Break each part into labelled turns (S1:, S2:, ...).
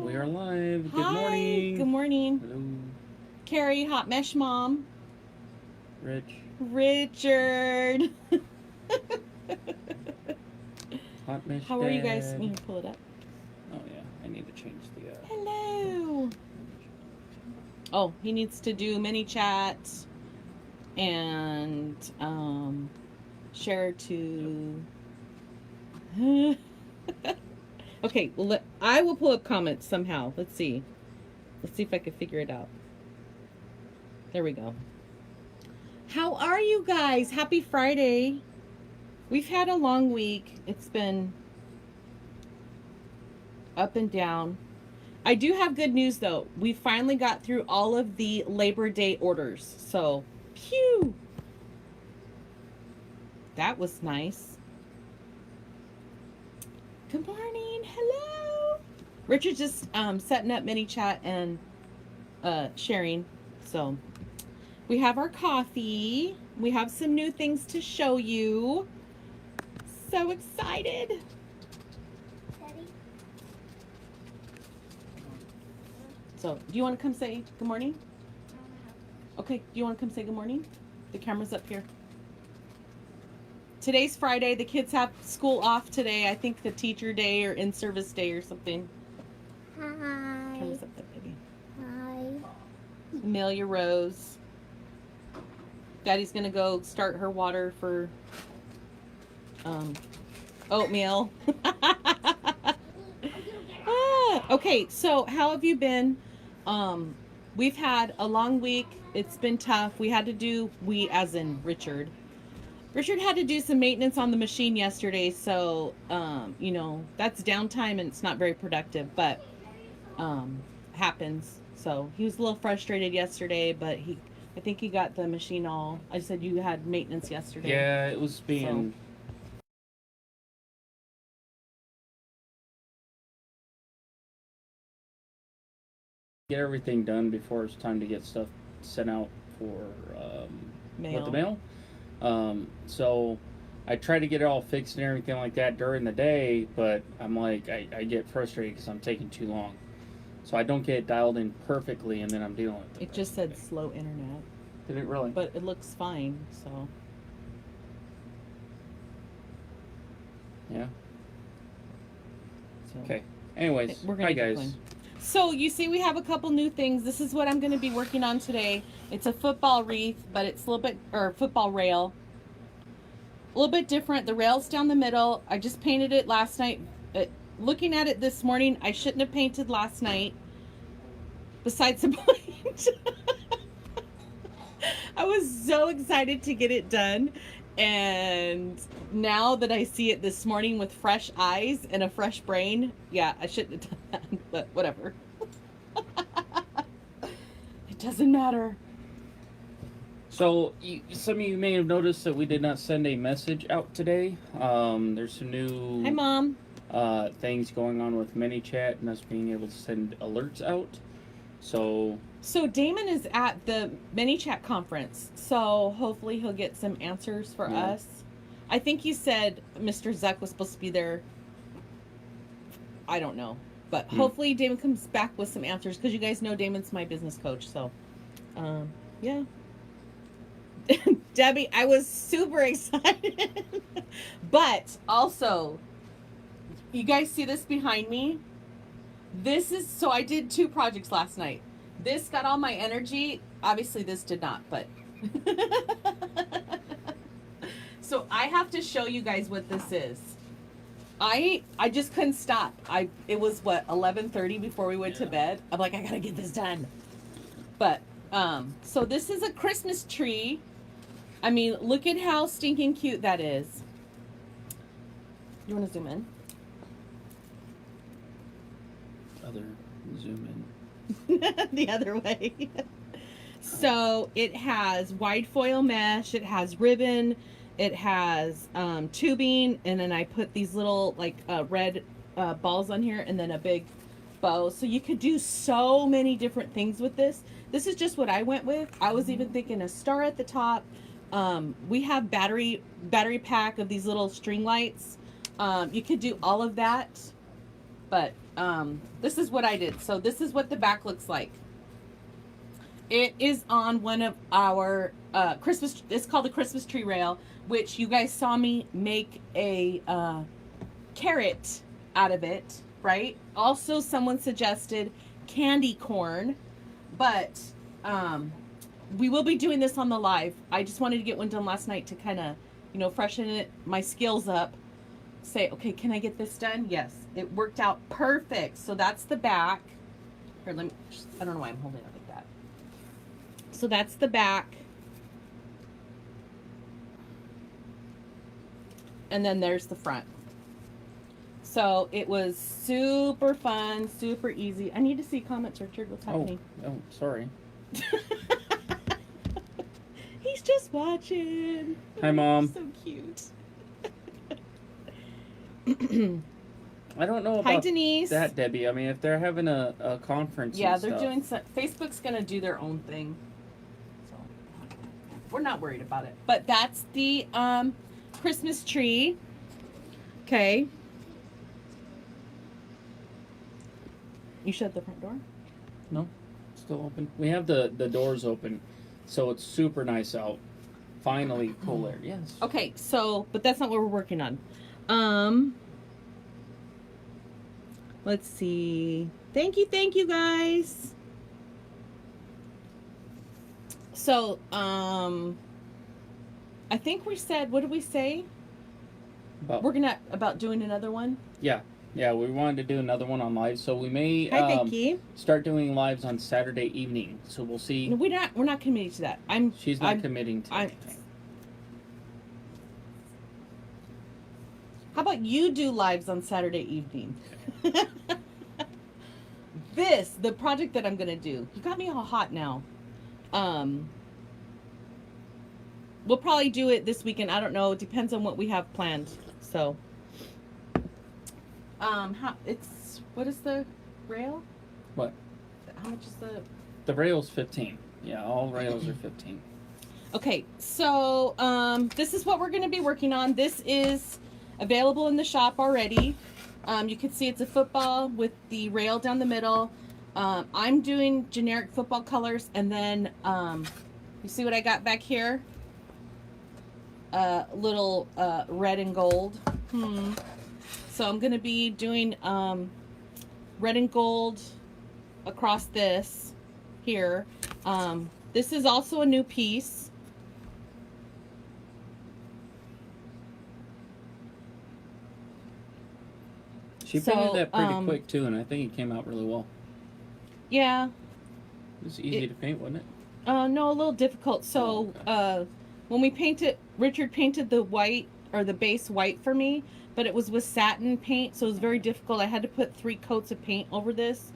S1: We are live. Good
S2: Hi.
S1: morning.
S2: Good morning.
S1: Hello.
S2: Carrie, Hot Mesh Mom.
S1: Rich.
S2: Richard.
S1: Hot Mesh
S2: How are you guys?
S1: Dad.
S2: Let me pull it up.
S1: Oh yeah, I need to change the.
S2: Hello. Oh, he needs to do mini chat and share to. Okay, well, I will pull up comments somehow. Let's see. Let's see if I can figure it out. There we go. How are you guys? Happy Friday. We've had a long week. It's been up and down. I do have good news though. We finally got through all of the Labor Day orders. So, phew. That was nice. Good morning. Hello. Richard's just setting up mini chat and sharing. So, we have our coffee. We have some new things to show you. So excited.
S3: Daddy?
S2: So, do you want to come say good morning? Okay, do you want to come say good morning? The camera's up here. Today's Friday. The kids have school off today. I think the teacher day or in-service day or something.
S3: Hi.
S2: Camera's up there, baby.
S3: Hi.
S2: Amelia Rose. Daddy's going to go start her water for oatmeal. Okay, so how have you been? We've had a long week. It's been tough. We as in Richard. Richard had to do some maintenance on the machine yesterday, so you know, that's downtime and it's not very productive, but happens. So he was a little frustrated yesterday, but I think he got the machine all. I said you had maintenance yesterday.
S1: Yeah, it was being. Get everything done before it's time to get stuff sent out for the mail. So I try to get it all fixed and everything like that during the day, but I'm like, I get frustrated because I'm taking too long. So I don't get it dialed in perfectly, and then I'm dealing with it.
S2: It just said slow internet.
S1: Did it really?
S2: But it looks fine, so.
S1: Yeah.
S2: So.
S1: Okay. Anyways,
S2: We're gonna
S1: hi
S2: keep
S1: guys.
S2: going. So you see we have a couple new things. This is what I'm going to be working on today. It's a football wreath, but it's a little bit, or football rail. A little bit different. The rail's down the middle. I just painted it last night. Looking at it this morning, I shouldn't have painted last night. Besides the point. I was so excited to get it done. And now that I see it this morning with fresh eyes and a fresh brain, yeah, I shouldn't have done that, but whatever. It doesn't matter.
S1: So, some of you may have noticed that we did not send a message out today. There's some new
S2: Hi, Mom.
S1: things going on with ManyChat and us being able to send alerts out. So
S2: Damon is at the ManyChat conference, so hopefully he'll get some answers for us. I think he said Mr. Zuck was supposed to be there. I don't know. But hopefully Damon comes back with some answers, because you guys know Damon's my business coach, so yeah. Debbie, I was super excited. But also, you guys see this behind me? So I did 2 projects last night. This got all my energy. Obviously this did not, but so I have to show you guys what this is. I just couldn't stop. It was 11:30 before we went to bed. I'm like, I gotta get this done. But so this is a Christmas tree. I mean, look at how stinking cute that is. You want to zoom in?
S1: Zoom
S2: The other way. So it has wide foil mesh, it has ribbon, it has tubing, and then I put these little like red balls on here, and then a big bow. So you could do so many different things with this. This is just what I went with. I was even thinking a star at the top. We have battery pack of these little string lights. You could do all of that. But this is what I did. So this is what the back looks like. It is on one of our Christmas. It's called the Christmas tree rail, which you guys saw me make a carrot out of it, right? Also, someone suggested candy corn, but we will be doing this on the live. I just wanted to get one done last night to kind of, freshen my skills up. Say, okay, can I get this done? Yes, it worked out perfect. So that's the back. Here, I don't know why I'm holding it like that. So that's the back. And then there's the front. So it was super fun, super easy. I need to see comments, Richard. What's happening?
S1: Oh, sorry.
S2: He's just watching.
S1: Hi, Mom.
S2: So cute.
S1: I don't know about
S2: Hi, Denise.
S1: that, Debbie. I mean, if they're having a conference,
S2: yeah,
S1: and
S2: they're
S1: stuff.
S2: doing. Facebook's gonna do their own thing, so we're not worried about it. But that's the Christmas tree. Okay. You shut the front door?
S1: No, still open. We have the doors open, so it's super nice out. Finally, cool air. Yes.
S2: Okay, so but that's not what we're working on. Let's see. Thank you guys. So, I think we said, what did we say? We're about doing another one.
S1: Yeah, we wanted to do another one on live, so we may
S2: Hi, Vicky.
S1: start doing lives on Saturday evening. So we'll see.
S2: No, we're not committing to that.
S1: She's not committing to anything.
S2: How about you do lives on Saturday evening? The project that I'm gonna do. You got me all hot now. We'll probably do it this weekend. I don't know. It depends on what we have planned. So, what is the rail?
S1: What?
S2: How much is
S1: the rail's 15? Yeah, all rails are 15.
S2: Okay, so this is what we're going to be working on. This is available in the shop already. You can see it's a football with the rail down the middle. I'm doing generic football colors, and then you see what I got back here? Little red and gold. So I'm going to be doing red and gold across this here. This is also a new piece.
S1: She painted that pretty quick too, and I think it came out really well.
S2: Yeah.
S1: It was easy to paint, wasn't it?
S2: No, a little difficult. So when we painted, Richard painted the white, or the base white for me, but it was with satin paint, so it was very difficult. I had to put 3 coats of paint over this.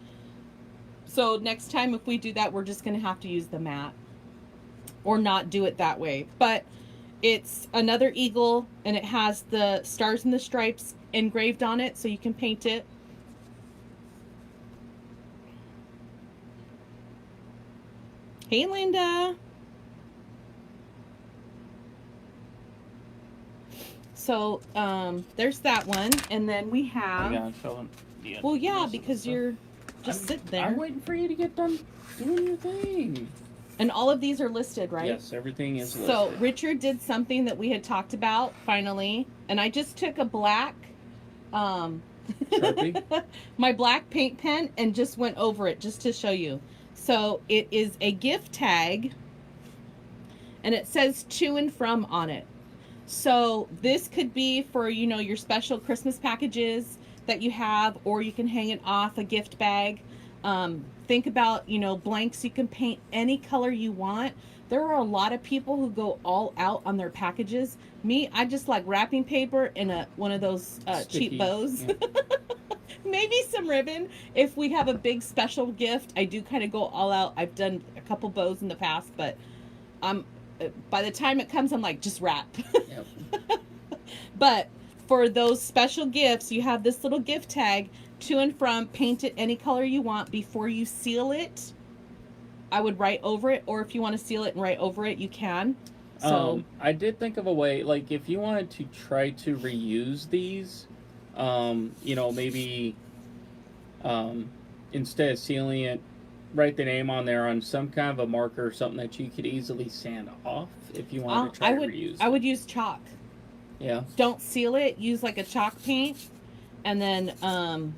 S2: So next time if we do that, we're just going to have to use the matte or not do it that way. But it's another eagle, and it has the stars and the stripes engraved on it, so you can paint it. Hey, Linda. So, there's that one, and then we have... Well, yeah, because you're just sitting there.
S1: I'm waiting for you to get done doing your thing.
S2: And all of these are listed, right?
S1: Yes, everything is listed.
S2: So, Richard did something that we had talked about, finally, and I just took a black...
S1: Sharpie?
S2: my black paint pen and just went over it just to show you. So it is a gift tag, and it says to and from on it. So this could be for, your special Christmas packages that you have, or you can hang it off a gift bag. Think about, blanks. You can paint any color you want. There are a lot of people who go all out on their packages. Me, I just like wrapping paper and one of those cheap bows. Yeah. Maybe some ribbon. If we have a big special gift, I do kind of go all out. I've done a couple bows in the past, but by the time it comes, I'm like, just wrap. Yep. But for those special gifts, you have this little gift tag, to and from, paint it any color you want. Before you seal it, I would write over it, or if you want to seal it and write over it, you can. So
S1: I did think of a way, like if you wanted to try to reuse these, maybe instead of sealing it, write the name on there on some kind of a marker or something that you could easily sand off if you wanted to try to reuse it.
S2: I would use chalk.
S1: Yeah.
S2: Don't seal it. Use like a chalk paint, and then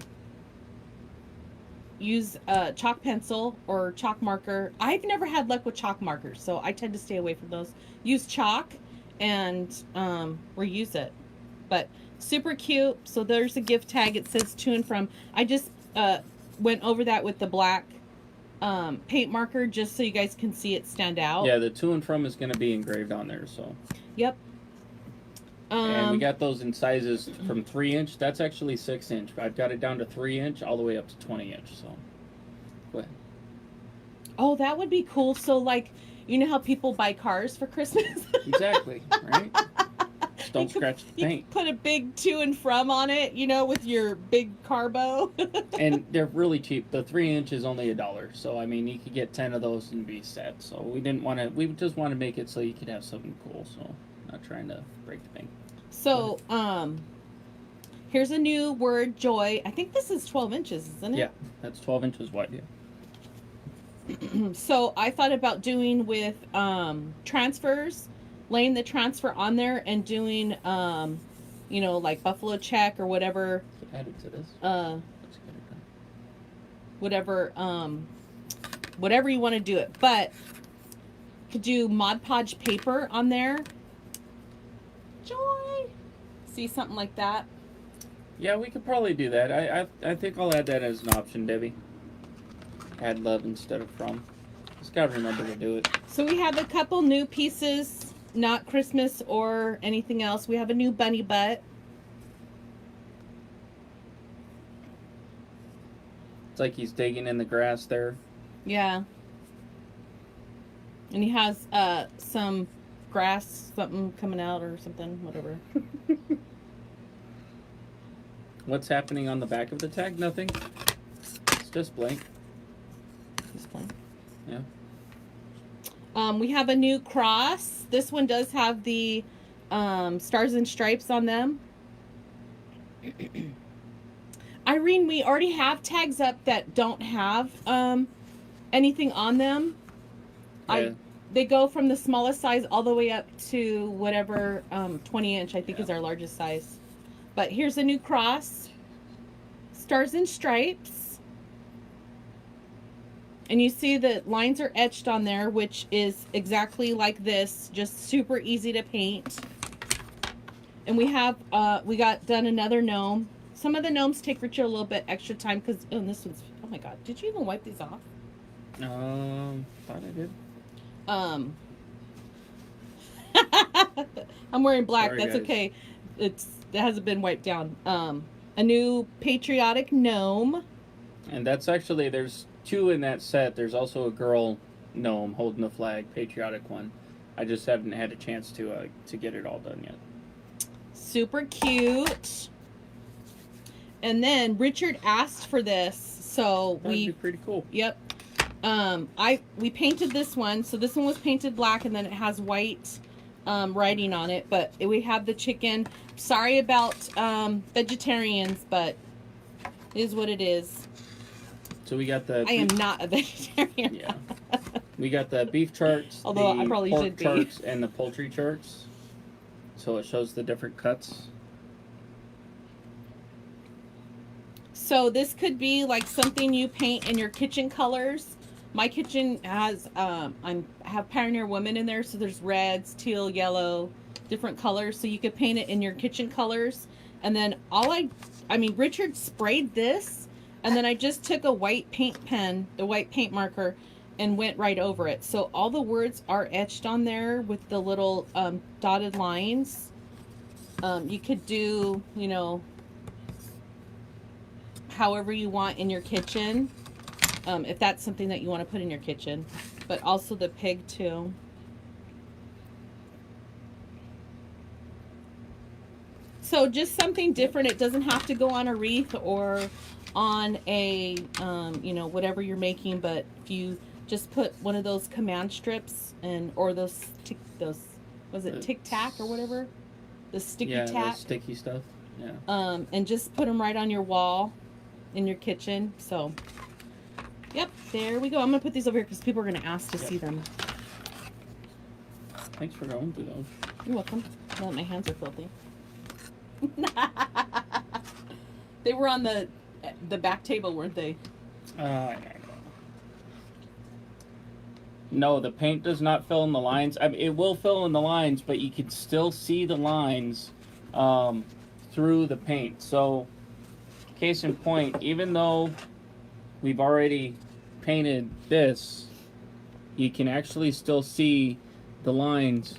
S2: use a chalk pencil or chalk marker. I've never had luck with chalk markers, so I tend to stay away from those. Use chalk and reuse it. But super cute. So there's a gift tag. It says to and from. I just went over that with the black paint marker just so you guys can see it stand out.
S1: Yeah, the to and from is going to be engraved on there. So.
S2: Yep.
S1: And we got those in sizes from 3-inch. That's actually 6-inch. I've got it down to 3-inch all the way up to 20-inch. So, go ahead.
S2: Oh, that would be cool. So, like, you know how people buy cars for Christmas?
S1: Exactly, right? Just don't scratch the paint.
S2: You put a big to and from on it, you know, with your big carbo.
S1: And they're really cheap. The 3-inch is only $1. So, I mean, you could get 10 of those and be set. So, we just want to make it so you could have something cool. So, not trying to break the bank.
S2: So, here's a new word, joy. I think this is 12 inches, isn't it?
S1: Yeah, that's 12 inches wide, yeah.
S2: So, I thought about doing with transfers, laying the transfer on there and doing, you know, like buffalo check or whatever.
S1: Add it to this.
S2: Let's get it done. Whatever you want to do it. But, could do Mod Podge paper on there. Joy. See something like that?
S1: Yeah, we could probably do that. I think I'll add that as an option, Debbie. Add love instead of from. Just gotta remember to do it.
S2: So we have a couple new pieces, not Christmas or anything else. We have a new bunny butt.
S1: It's like he's digging in the grass there.
S2: Yeah. And he has some grass, something coming out or something, whatever.
S1: What's happening on the back of the tag? Nothing. It's just blank.
S2: Just blank.
S1: Yeah.
S2: We have a new cross. This one does have the stars and stripes on them. Irene, we already have tags up that don't have anything on them.
S1: Yeah.
S2: They go from the smallest size all the way up to whatever 20-inch, I think, is our largest size. But here's a new cross. Stars and stripes. And you see the lines are etched on there, which is exactly like this. Just super easy to paint. And we have, we got done another gnome. Some of the gnomes take Richard a little bit extra time because, oh, this one's, oh my God. Did you even wipe these off?
S1: Thought I did.
S2: I'm wearing black.
S1: Sorry,
S2: that's
S1: guys.
S2: okay. It hasn't been wiped down. A new Patriotic Gnome.
S1: And that's actually, there's 2 in that set. There's also a girl gnome holding the flag, patriotic one. I just haven't had a chance to get it all done yet.
S2: Super cute. And then Richard asked for this, so
S1: That'd be pretty cool.
S2: Yep. We painted this one. So this one was painted black, and then it has white writing on it. But we have the chicken. Sorry about vegetarians, but it is what it is.
S1: So we got the.
S2: I am not a vegetarian.
S1: Yeah. We got the beef charts,
S2: Although
S1: the
S2: I probably
S1: pork
S2: should be.
S1: charts, and the poultry charts. So it shows the different cuts.
S2: So this could be like something you paint in your kitchen colors. My kitchen has I have Pioneer Woman in there, so there's reds, teal, yellow, different colors. So you could paint it in your kitchen colors. And then Richard sprayed this, and then I just took a white paint pen, the white paint marker, and went right over it. So all the words are etched on there with the little dotted lines. You could do, you know, however you want in your kitchen, if that's something that you want to put in your kitchen, but also the pig too. So just something different. It doesn't have to go on a wreath or on a you know, whatever you're making, but if you just put one of those command strips or those was it tic tac or whatever, the sticky tack,
S1: the sticky stuff. Yeah.
S2: and just put them right on your wall. in your kitchen. So, yep, there we go. I'm gonna put these over here because people are gonna ask to see them.
S1: Thanks for going through those.
S2: You're welcome. Now that my hands are filthy. They were on the back table, weren't they?
S1: No, the paint does not fill in the lines. I mean, it will fill in the lines, but you can still see the lines through the paint. So, case in point, even though we've already painted this, you can actually still see the lines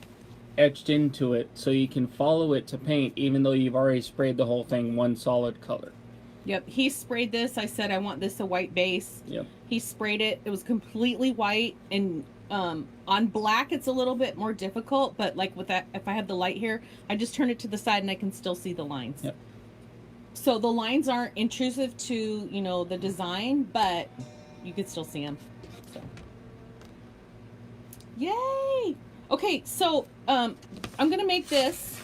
S1: etched into it, so you can follow it to paint even though you've already sprayed the whole thing one solid color.
S2: Yep, he sprayed this. I said I want this a white base.
S1: Yep.
S2: He sprayed it. It was completely white, and on black it's a little bit more difficult, but like with that, if I have the light here, I just turn it to the side and I can still see the lines.
S1: Yep.
S2: So the lines aren't intrusive to, you know, the design, but you could still see them. So, yay! Okay, so I'm gonna make this.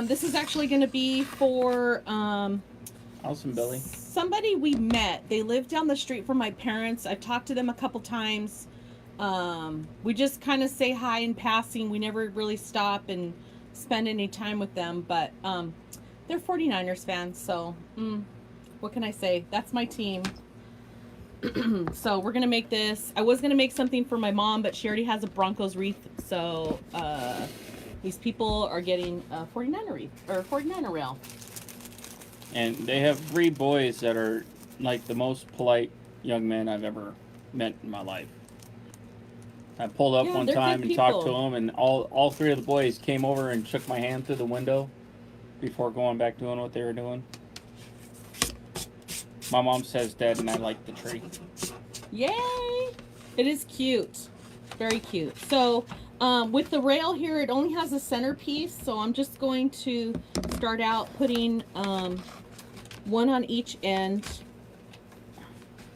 S2: This is actually gonna be for
S1: Awesome, Billy.
S2: somebody we met. They live down the street from my parents. I've talked to them a couple times. We just kind of say hi in passing. We never really stop and spend any time with them, but they're 49ers fans, so what can I say? That's my team. So we're gonna make this. I was gonna make something for my mom, but she already has a Broncos wreath, so these people are getting a 49er wreath, or 49er rail.
S1: And they have 3 boys that are like the most polite young men I've ever met in my life. I pulled up one time and talked to them, and all 3 of the boys came over and shook my hand through the window before going back doing what they were doing. My mom says Dad and I like the tree.
S2: Yay! It is cute. Very cute. So with the rail here, it only has a centerpiece, so I'm just going to start out putting one on each end.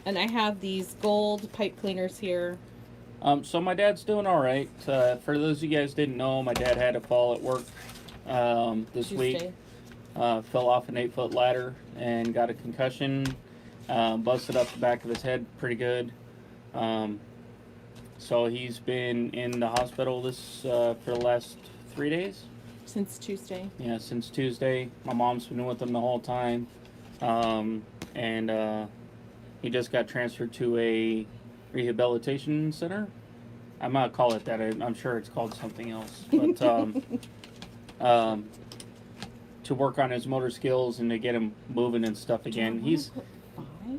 S2: And I have these gold pipe cleaners here.
S1: So my dad's doing all right. For those of you guys didn't know, my dad had a fall at work this week. Fell off an 8-foot ladder and got a concussion. Busted up the back of his head pretty good. So he's been in the hospital for the last 3 days.
S2: Since Tuesday.
S1: Yeah, since Tuesday. My mom's been with him the whole time. And he just got transferred to a rehabilitation center. I'm not call it that. I'm sure it's called something else. But to work on his motor skills and to get him moving and stuff again.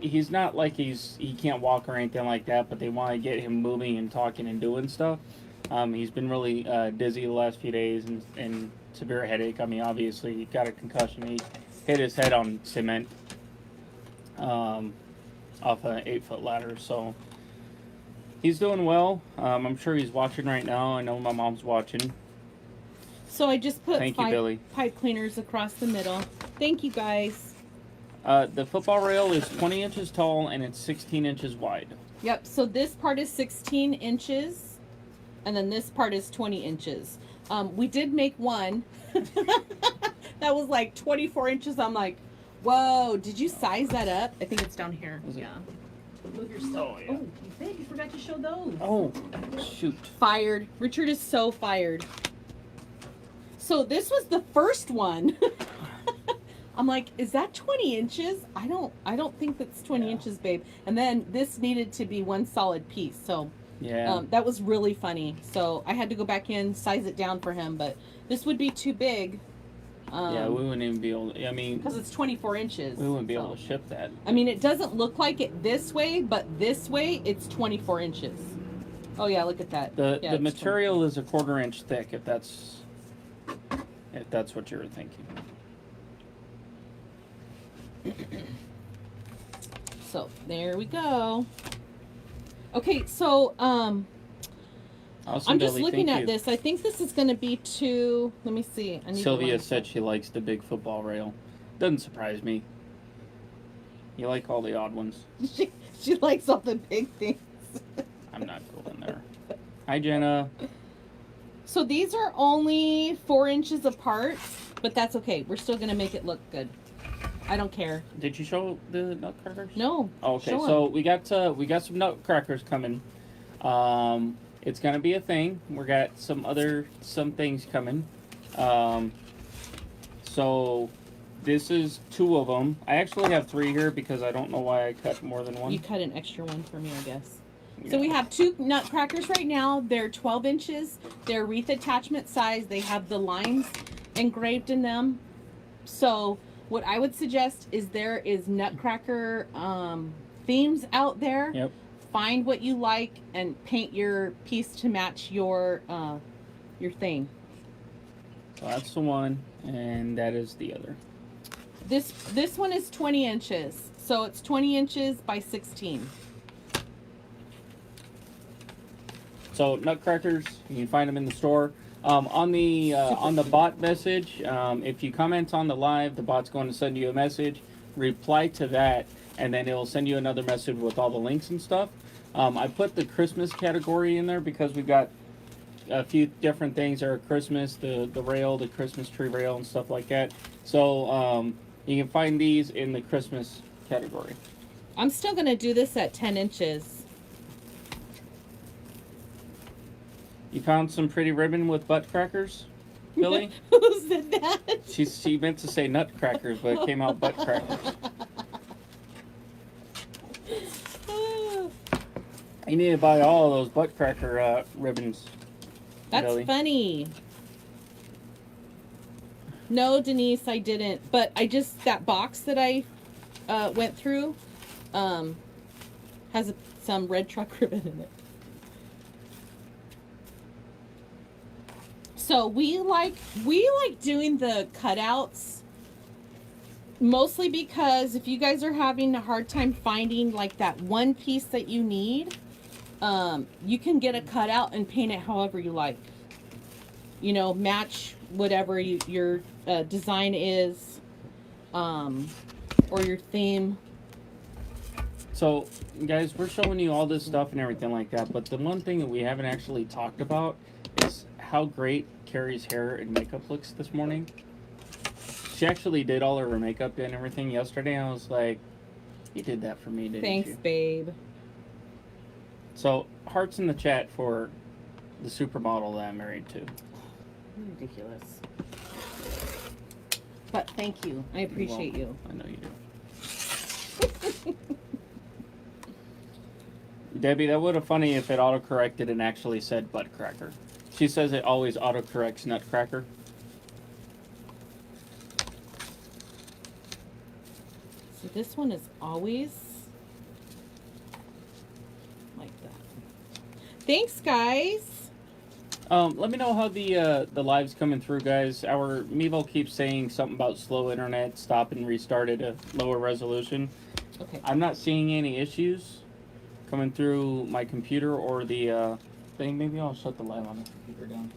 S1: He's not like he can't walk or anything like that, but they want to get him moving and talking and doing stuff. He's been really dizzy the last few days and severe headache. I mean, obviously he got a concussion. He hit his head on cement off an 8-foot ladder. So he's doing well. I'm sure he's watching right now. I know my mom's watching.
S2: So I just put
S1: Thank you, Billy.
S2: pipe cleaners across the middle. Thank you, guys.
S1: The football rail is 20 inches tall and it's 16 inches wide.
S2: Yep, so this part is 16 inches, and then this part is 20 inches. We did make one. That was like 24 inches. I'm like, whoa, did you size that up? I think it's down here. Yeah. Move your stuff.
S1: Oh, yeah.
S2: Oh, babe, you forgot to show those.
S1: Oh, shoot.
S2: Fired. Richard is so fired. So this was the first one. I'm like, is that 20 inches? I don't think that's 20 inches, babe. And then this needed to be one solid piece. So
S1: yeah,
S2: that was really funny. So I had to go back in, size it down for him, but this would be too big.
S1: Yeah, we wouldn't even be able to, I mean,
S2: because it's 24 inches.
S1: We wouldn't be able to ship that.
S2: I mean, it doesn't look like it this way, but this way it's 24 inches. Oh yeah, look at that.
S1: The material is a 1/4 inch thick, if that's what you were thinking.
S2: So there we go. Okay, so
S1: Awesome,
S2: I'm just
S1: Billy,
S2: looking
S1: thank
S2: at
S1: you.
S2: this. I think this is going to be too. Let me see. I need
S1: Sylvia
S2: to
S1: said she likes the big football rail. Doesn't surprise me. You like all the odd ones.
S2: she likes all the big things.
S1: I'm not going there. Hi, Jenna.
S2: So these are only 4 inches apart, but that's okay. We're still going to make it look good. I don't care.
S1: Did you show the nutcrackers?
S2: No.
S1: Oh, okay,
S2: Show 'em.
S1: so we got some nutcrackers coming. It's gonna be a thing. We got some things coming. So this is 2 of them. I actually have 3 here because I don't know why I cut more than one.
S2: You cut an extra one for me, I guess.
S1: Yeah.
S2: So we have 2 nutcrackers right now. They're 12 inches. They're wreath attachment size. They have the lines engraved in them. So what I would suggest is there is nutcracker themes out there.
S1: Yep.
S2: Find what you like and paint your piece to match your thing.
S1: So that's the one, and that is the other.
S2: This one is 20 inches. So it's 20 inches by 16.
S1: So nutcrackers, you can find them in the store. On the bot message, if you comment on the live, the bot's going to send you a message. Reply to that, and then it'll send you another message with all the links and stuff. I put the Christmas category in there because we've got a few different things that are Christmas, the rail, the Christmas tree rail, and stuff like that. So you can find these in the Christmas category.
S2: I'm still going to do this at 10 inches.
S1: You found some pretty ribbon with butt crackers, Billy?
S2: Who said that?
S1: She meant to say nutcrackers, but it came out butt crackers. You need to buy all of those butt cracker ribbons.
S2: That's
S1: Billy.
S2: funny. No, Denise, I didn't. But that box that I went through has some red truck ribbon in it. So we like doing the cutouts mostly because if you guys are having a hard time finding like that one piece that you need, you can get a cutout and paint it however you like. You know, match whatever your design is, or your theme.
S1: So, guys, we're showing you all this stuff and everything like that, but the one thing that we haven't actually talked about is how great Carrie's hair and makeup looks this morning. She actually did all of her makeup and everything yesterday, and I was like, you did that for me, didn't you?
S2: Thanks, babe.
S1: So, hearts in the chat for the supermodel that I'm married to.
S2: Ridiculous. But thank you. I appreciate you.
S1: I know you do. Debbie, that would have funny if it autocorrected and actually said butt cracker. She says it always autocorrects nutcracker.
S2: So this one is always like that. Thanks, guys.
S1: Let me know how the live's coming through, guys. Our Mevo keeps saying something about slow internet, stop and restart at a lower resolution.
S2: Okay.
S1: I'm not seeing any issues coming through my computer or the thing. Maybe I'll shut the live on the computer down.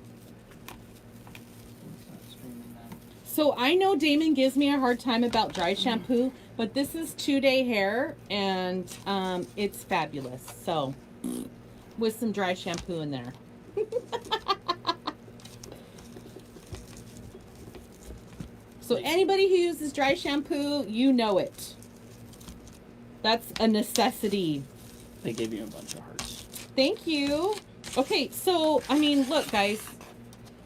S2: So I know Damon gives me a hard time about dry shampoo, but this is 2-day hair and it's fabulous. So with some dry shampoo in there. So anybody who uses dry shampoo, you know it. That's a necessity.
S1: They gave you a bunch of hearts.
S2: Thank you. Okay, so, I mean, look, guys.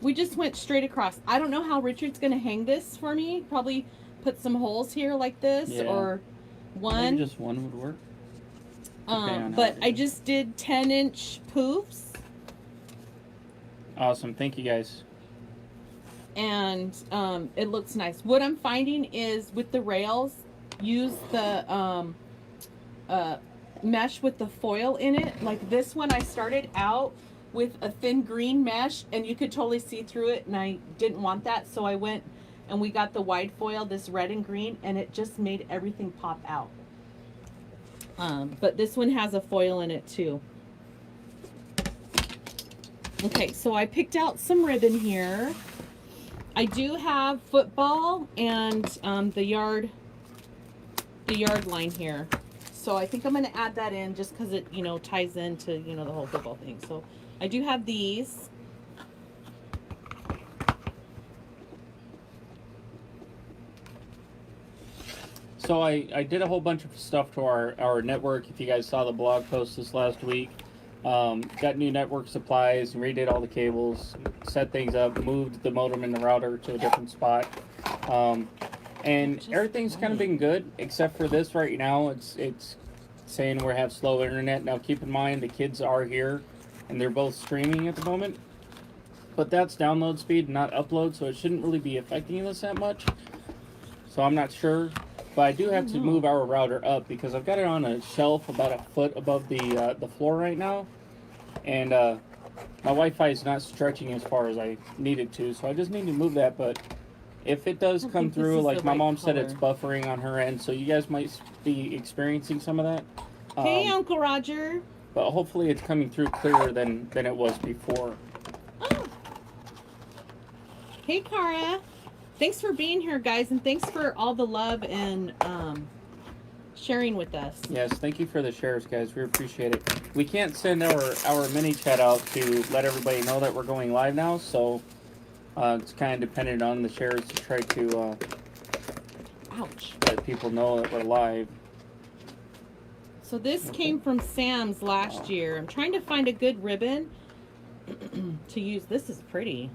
S2: We just went straight across. I don't know how Richard's going to hang this for me. Probably put some holes here like this,
S1: Yeah.
S2: or one.
S1: Maybe just one would work.
S2: But I just did 10-inch poofs.
S1: Awesome. Thank you, guys.
S2: And it looks nice. What I'm finding is with the rails, use the mesh with the foil in it. Like this one, I started out with a thin green mesh and you could totally see through it, and I didn't want that, so I went and we got the wide foil, this red and green, and it just made everything pop out. But this one has a foil in it too. Okay, so I picked out some ribbon here. I do have football and the yard line here. So I think I'm going to add that in just because it, you know, ties into, you know, the whole football thing. So I do have these.
S1: So I did a whole bunch of stuff to our network. If you guys saw the blog post this last week, got new network supplies, redid all the cables, set things up, moved the modem and the router to a different spot, and everything's kind of been good except for this right now. It's saying we have slow internet. Now keep in mind the kids are here, and they're both streaming at the moment, but that's download speed, not upload, so it shouldn't really be affecting us that much. So I'm not sure. But I do have to move our router up because I've got it on a shelf about a foot above the floor right now, and my Wi-Fi is not stretching as far as I need it to, so I just need to move that. But if it does come through, like my mom said, it's buffering on her end, so you guys might be experiencing some of that.
S2: Hey, Uncle Roger.
S1: But hopefully it's coming through clearer than it was before.
S2: Oh. Hey, Cara. Thanks for being here, guys, and thanks for all the love and sharing with us.
S1: Yes, thank you for the shares, guys. We appreciate it. We can't send our mini chat out to let everybody know that we're going live now, so it's kind of dependent on the shares to try to
S2: Ouch.
S1: let people know that we're live.
S2: So this came from Sam's last year. I'm trying to find a good ribbon to use. This is pretty.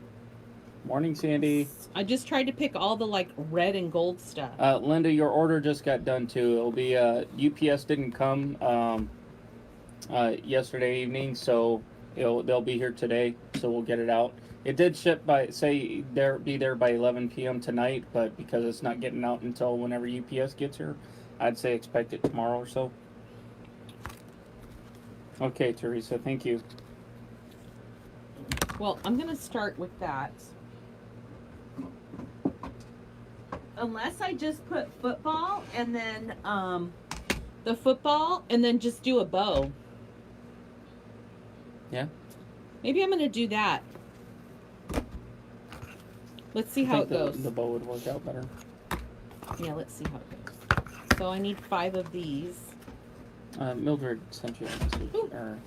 S1: Morning, Sandy.
S2: I just tried to pick all the like red and gold stuff.
S1: Linda, your order just got done too. It'll be UPS didn't come yesterday evening, so they'll be here today. So we'll get it out. It did ship by be there by 11 p.m. tonight, but because it's not getting out until whenever UPS gets here, I'd say expect it tomorrow or so. Okay, Teresa, thank you.
S2: Well, I'm gonna start with that. Unless I just put football and then the football and then just do a bow.
S1: Yeah.
S2: Maybe I'm gonna do that. Let's see how it goes.
S1: The bow would work out better.
S2: Yeah, let's see how it goes. So I need 5 of these.
S1: Mildred sent you a message. Or...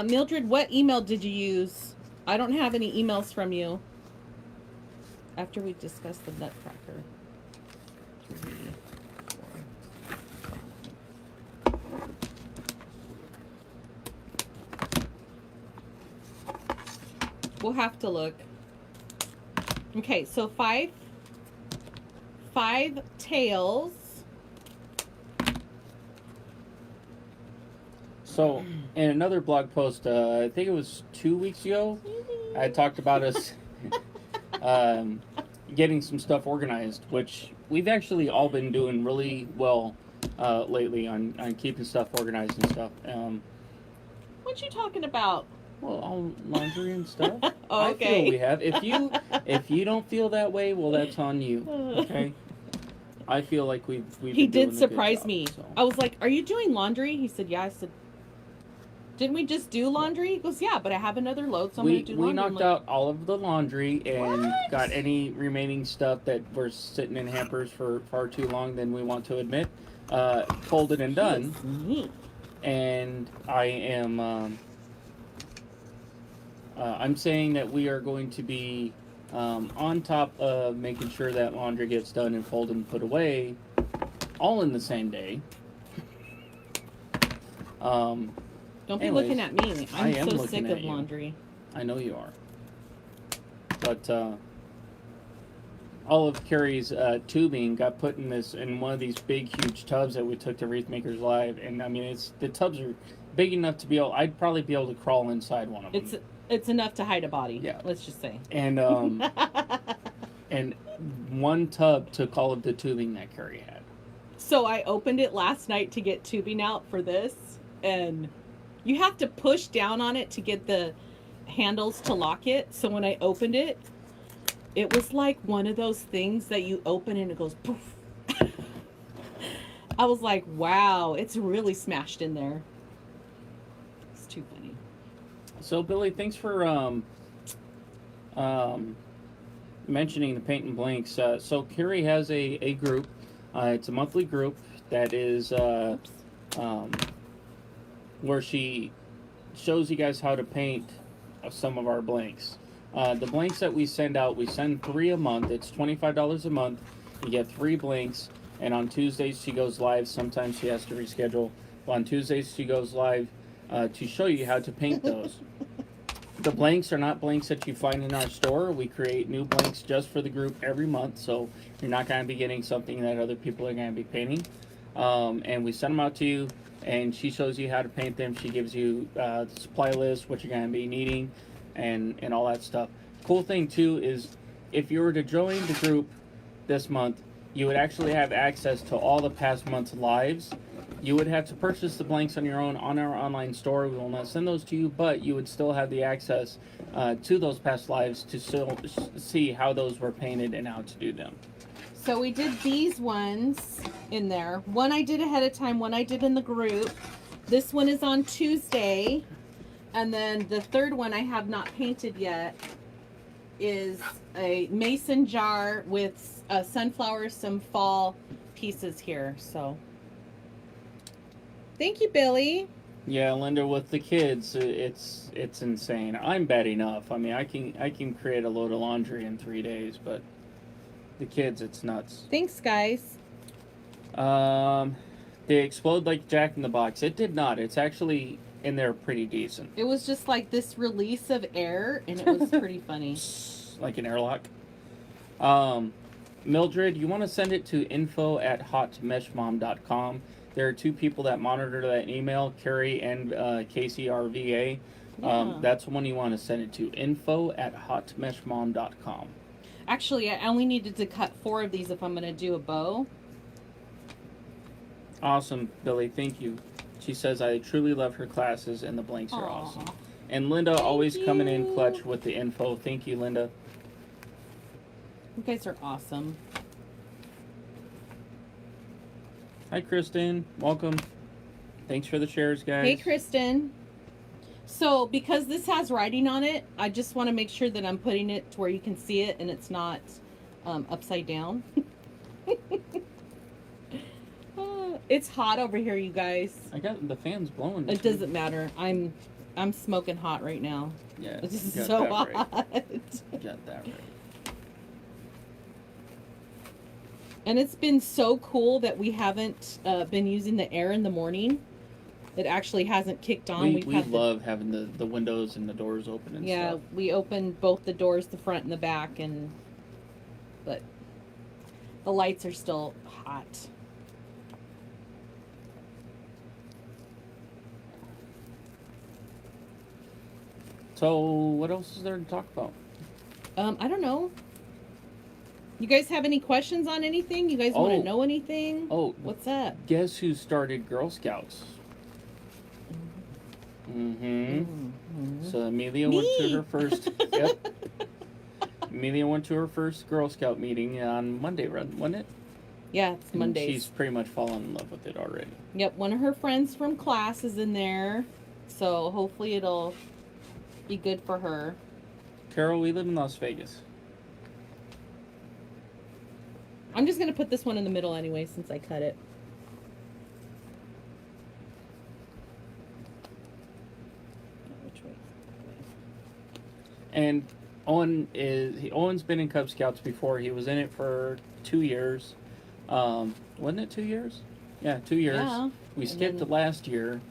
S2: Mildred, what email did you use? I don't have any emails from you. After we discussed the nutcracker. 3, 4. We'll have to look. Okay, so 5 tails.
S1: So, in another blog post, I think it was 2 weeks ago, I talked about us getting some stuff organized, which we've actually all been doing really well lately on keeping stuff organized and stuff.
S2: What you talking about?
S1: Well, all laundry and stuff.
S2: Oh, okay.
S1: I feel we have. If you don't feel that way, well, that's on you. Okay. I feel like we've
S2: He
S1: been
S2: did
S1: doing a good
S2: surprise
S1: job,
S2: me.
S1: so.
S2: I was like, "Are you doing laundry?" He said, "Yeah." I said, "Didn't we just do laundry?" He goes, "Yeah, but I have another load, so I'm going to do laundry."
S1: We knocked
S2: like,
S1: out all of the laundry and
S2: What?
S1: got any remaining stuff that were sitting in hampers for far too long than we want to admit, folded and done.
S2: That's neat.
S1: And I am I'm saying that we are going to be on top of making sure that laundry gets done and folded and put away all in the same day.
S2: Don't be
S1: anyways,
S2: looking at me.
S1: I
S2: I'm
S1: am
S2: so
S1: looking
S2: sick
S1: at
S2: of
S1: you.
S2: laundry.
S1: I know you are. But all of Carrie's tubing got put in one of these big, huge tubs that we took to Wreath Makers Live, and I mean, the tubs are big enough to be able. I'd probably be able to crawl inside one of them.
S2: It's enough to hide a body.
S1: Yeah.
S2: Let's just say.
S1: And and one tub took all of the tubing that Carrie had.
S2: So I opened it last night to get tubing out for this, and you have to push down on it to get the handles to lock it. So when I opened it, it was like one of those things that you open and it goes poof. I was like, wow, it's really smashed in there. It's too funny.
S1: So Billy, thanks for mentioning the paint and blanks. So Carrie has a group. It's a monthly group that is where she shows you guys how to paint some of our blanks. The blanks that we send out, we send 3 a month. It's $25 a month. You get 3 blanks, and on Tuesdays she goes live. Sometimes she has to reschedule. But on Tuesdays she goes live to show you how to paint those. The blanks are not blanks that you find in our store. We create new blanks just for the group every month, so you're not going to be getting something that other people are going to be painting. And we send them out to you, and she shows you how to paint them. She gives you the supply list, what you're going to be needing, and all that stuff. Cool thing too is if you were to join the group this month, you would actually have access to all the past month's lives. You would have to purchase the blanks on your own on our online store. We will not send those to you, but you would still have the access to those past lives to still see how those were painted and how to do them.
S2: So we did these ones in there. One I did ahead of time, one I did in the group. This one is on Tuesday. And then the third one I have not painted yet is a mason jar with sunflowers, some fall pieces here. So thank you, Billy.
S1: Yeah, Linda, with the kids, it's insane. I'm bad enough. I mean, I can create a load of laundry in 3 days, but the kids, it's nuts.
S2: Thanks, guys.
S1: They explode like Jack in the Box. It did not. It's actually in there pretty decent.
S2: It was just like this release of air, and it was pretty funny.
S1: Like an airlock. Mildred, you want to send it to info@hotmeshmom.com. There are 2 people that monitor that email, Carrie and Casey, our VA.
S2: Yeah.
S1: That's the one you want to send it to, info@hotmeshmom.com.
S2: Actually, I only needed to cut 4 of these if I'm going to do a bow.
S1: Awesome, Billy. Thank you. She says, I truly love her classes, and the blanks are awesome. And Linda always coming in clutch with the info. Thank you, Linda.
S2: You guys are awesome.
S1: Hi, Kristen. Welcome. Thanks for the shares, guys.
S2: Hey, Kristen. So, because this has writing on it, I just want to make sure that I'm putting it to where you can see it and it's not upside down. It's hot over here, you guys.
S1: I got the fans blowing.
S2: It doesn't matter. I'm smoking hot right now.
S1: Yeah,
S2: This is so hot.
S1: Right. You got that right.
S2: And it's been so cool that we haven't been using the air in the morning. It actually hasn't kicked on.
S1: We love having the windows and the doors open and stuff.
S2: Yeah, we opened both the doors, the front and the back, but the lights are still hot.
S1: So, what else is there to talk about?
S2: I don't know. You guys have any questions on anything? You guys want to know anything?
S1: Oh,
S2: what's up?
S1: Guess who started Girl Scouts? So Amelia went to her first. Yep. Amelia went to her first Girl Scout meeting on Monday, wasn't it?
S2: Yeah, it's Mondays.
S1: She's pretty much fallen in love with it already.
S2: Yep, one of her friends from class is in there, so hopefully it'll be good for her.
S1: Carol, we live in Las Vegas.
S2: I'm just going to put this one in the middle anyway since I cut it. Which way?
S1: And Owen's been in Cub Scouts before. He was in it for 2 years. Wasn't it 2 years? Yeah, 2 years.
S2: Yeah.
S1: We skipped the last year.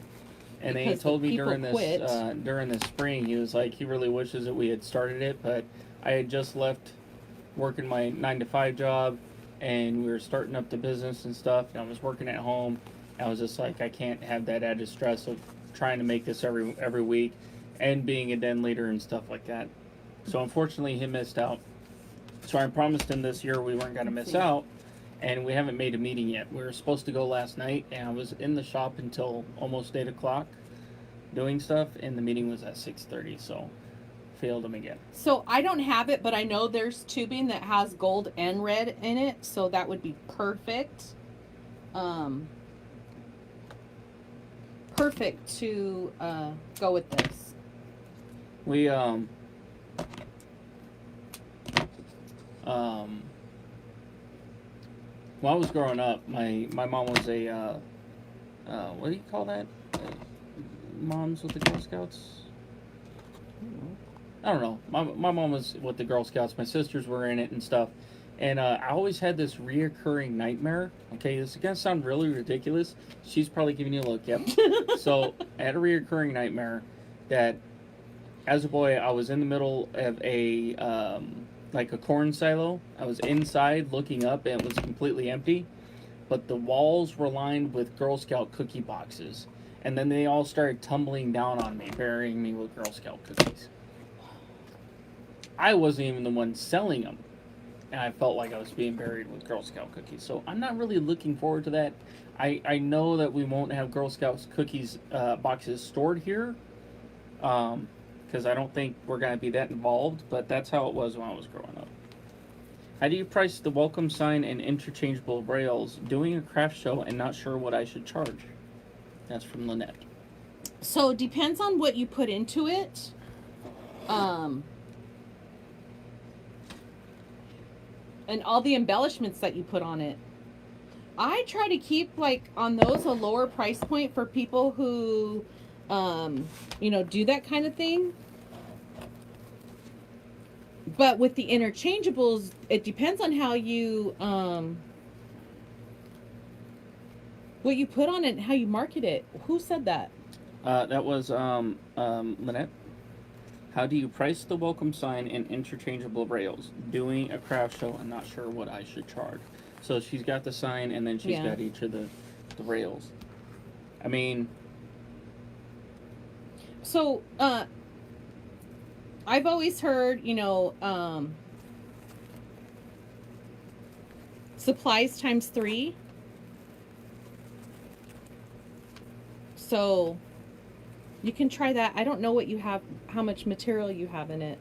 S1: And he told me during this spring, he was like, he really wishes that we had started it, but I had just left working my 9-to-5 job, and we were starting up the business and stuff, and I was working at home. I was just like, I can't have that added stress of trying to make this every week, and being a den leader and stuff like that. So unfortunately, he missed out. So I promised him this year we weren't going to miss out, and we haven't made a meeting yet. We were supposed to go last night, and I was in the shop until almost 8 o'clock doing stuff, and the meeting was at 6:30, so failed him again.
S2: So I don't have it, but I know there's tubing that has gold and red in it, so that would be perfect. Perfect to go with this.
S1: We when I was growing up, my mom was a what do you call that? Moms with the Girl Scouts? I don't know. My mom was with the Girl Scouts. My sisters were in it and stuff. And I always had this reoccurring nightmare. Okay, this is gonna sound really ridiculous. She's probably giving you a look. Yep. So I had a reoccurring nightmare that, as a boy, I was in the middle of a like a corn silo. I was inside looking up, and it was completely empty, but the walls were lined with Girl Scout cookie boxes, and then they all started tumbling down on me, burying me with Girl Scout cookies. I wasn't even the one selling them, and I felt like I was being buried with Girl Scout cookies. So I'm not really looking forward to that. I know that we won't have Girl Scouts cookies boxes stored here, because I don't think we're going to be that involved, but that's how it was when I was growing up. How do you price the welcome sign and interchangeable rails? Doing a craft show and not sure what I should charge. That's from Lynette.
S2: So it depends on what you put into it. And all the embellishments that you put on it. I try to keep, like, on those a lower price point for people who, you know, do that kind of thing. But with the interchangeables, it depends on how you, what you put on it and how you market it. Who said that?
S1: That was Lynette. How do you price the welcome sign and interchangeable rails? Doing a craft show and not sure what I should charge. So she's got the sign and then she's got each of the rails. I mean...
S2: So, I've always heard, you know, supplies times 3. So... You can try that. I don't know what you have, how much material you have in it.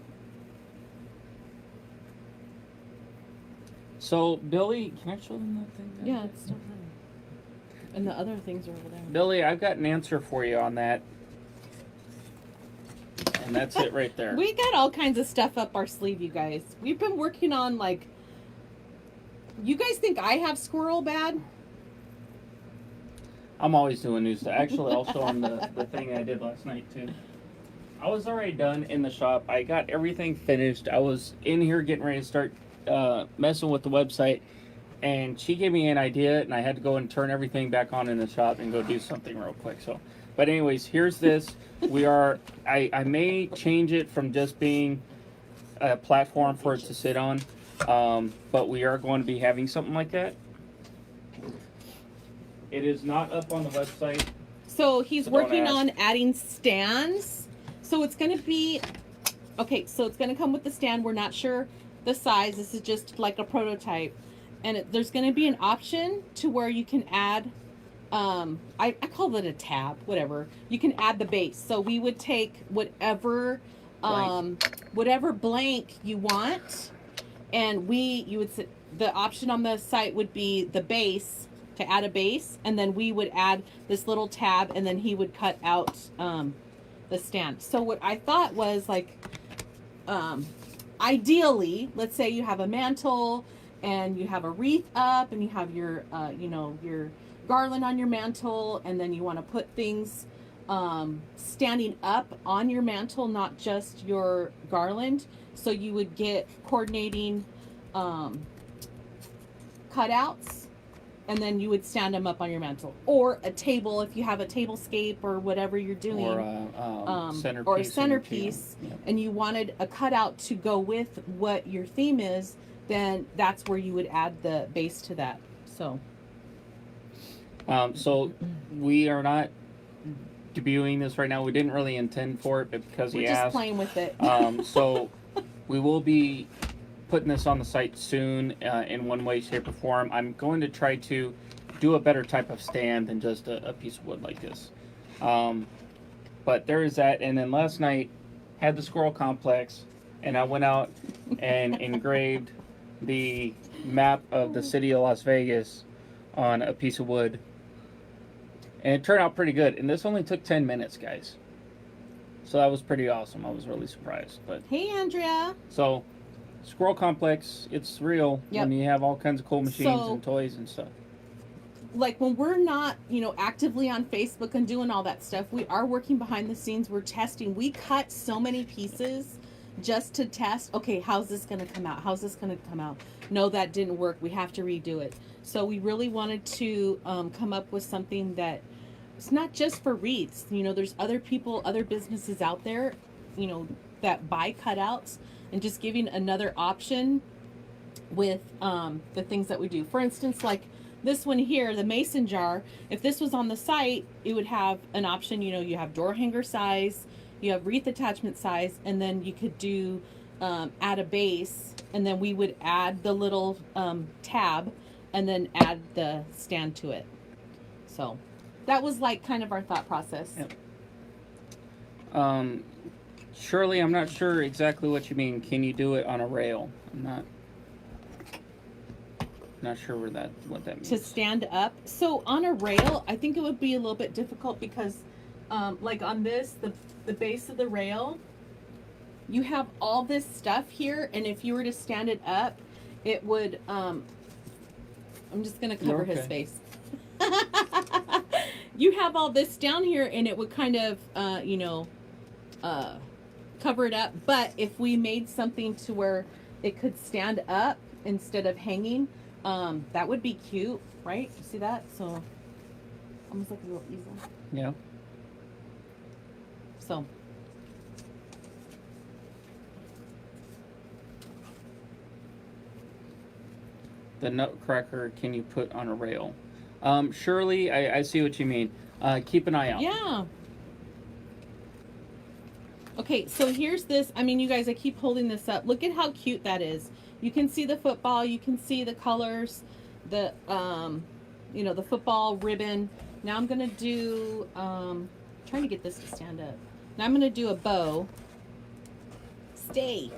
S1: So, Billy, can I show them that thing?
S2: Yeah, it's still there. And the other things are over there.
S1: Billy, I've got an answer for you on that. And that's it right there.
S2: We got all kinds of stuff up our sleeve, you guys. We've been working on, like... You guys think I have squirrel bad?
S1: I'm always doing new stuff. Actually, I'll show them the thing I did last night, too. I was already done in the shop. I got everything finished. I was in here getting ready to start messing with the website. And she gave me an idea, and I had to go and turn everything back on in the shop and go do something real quick. So, but anyways, here's this. I may change it from just being a platform for it to sit on. But we are going to be having something like that. It is not up on the website.
S2: So he's working on adding stands. So it's going to be, okay, so it's going to come with the stand. We're not sure the size. This is just like a prototype. And there's going to be an option to where you can add, I call it a tab, whatever. You can add the base. So we would take whatever, whatever blank you want. And you would, the option on the site would be the base, to add a base, and then we would add this little tab, and then he would cut out the stand. So what I thought was, like, ideally, let's say you have a mantle and you have a wreath up and you have your you know, your garland on your mantle, and then you want to put things standing up on your mantle, not just your garland. So you would get coordinating cutouts, and then you would stand them up on your mantle, or a table if you have a tablescape or whatever you're doing,
S1: or a centerpiece,
S2: or a centerpiece,
S1: yep. And
S2: you wanted a cutout to go with what your theme is, then that's where you would add the base to that. So,
S1: so we are not debuting this right now. We didn't really intend for it, but because
S2: we're just playing with it.
S1: So we will be putting this on the site soon in one way, shape, or form. I'm going to try to do a better type of stand than just a piece of wood like this. But there is that. And then last night, had the squirrel complex, and I went out and engraved the map of the city of Las Vegas on a piece of wood. And it turned out pretty good. And this only took 10 minutes, guys. So that was pretty awesome. I was really surprised. But
S2: hey, Andrea.
S1: So... Squirrel Complex, it's real when you have all kinds of cool machines and toys and stuff.
S2: Like when we're not, you know, actively on Facebook and doing all that stuff, we are working behind the scenes. We're testing. We cut so many pieces just to test, okay, how's this going to come out? How's this going to come out? No, that didn't work. We have to redo it. So we really wanted to come up with something that it's not just for wreaths. You know, there's other people, other businesses out there, you know, that buy cutouts, and just giving another option with the things that we do. For instance, like this one here, the mason jar, if this was on the site, it would have an option, you know, you have door hanger size, you have wreath attachment size, and then you could do add a base, and then we would add the little tab, and then add the stand to it. So that was like kind of our thought process.
S1: Yep. Shirley, I'm not sure exactly what you mean. Can you do it on a rail? I'm not sure what that means.
S2: To stand up. So on a rail, I think it would be a little bit difficult because like on this, the base of the rail, you have all this stuff here, and if you were to stand it up, it would I'm just gonna cover his face. You have all this down here, and it would kind of you know, cover it up. But if we made something to where it could stand up instead of hanging, that would be cute, right? You see that? So almost like a little easel.
S1: Yeah.
S2: So
S1: The nutcracker, can you put on a rail? Shirley, I see what you mean. Keep an eye out.
S2: yeah. Okay, so here's this. I mean, you guys, I keep holding this up. Look at how cute that is. You can see the football. You can see the colors, the you know, the football ribbon. Now I'm gonna do trying to get this to stand up. Now I'm gonna do a bow. Stay.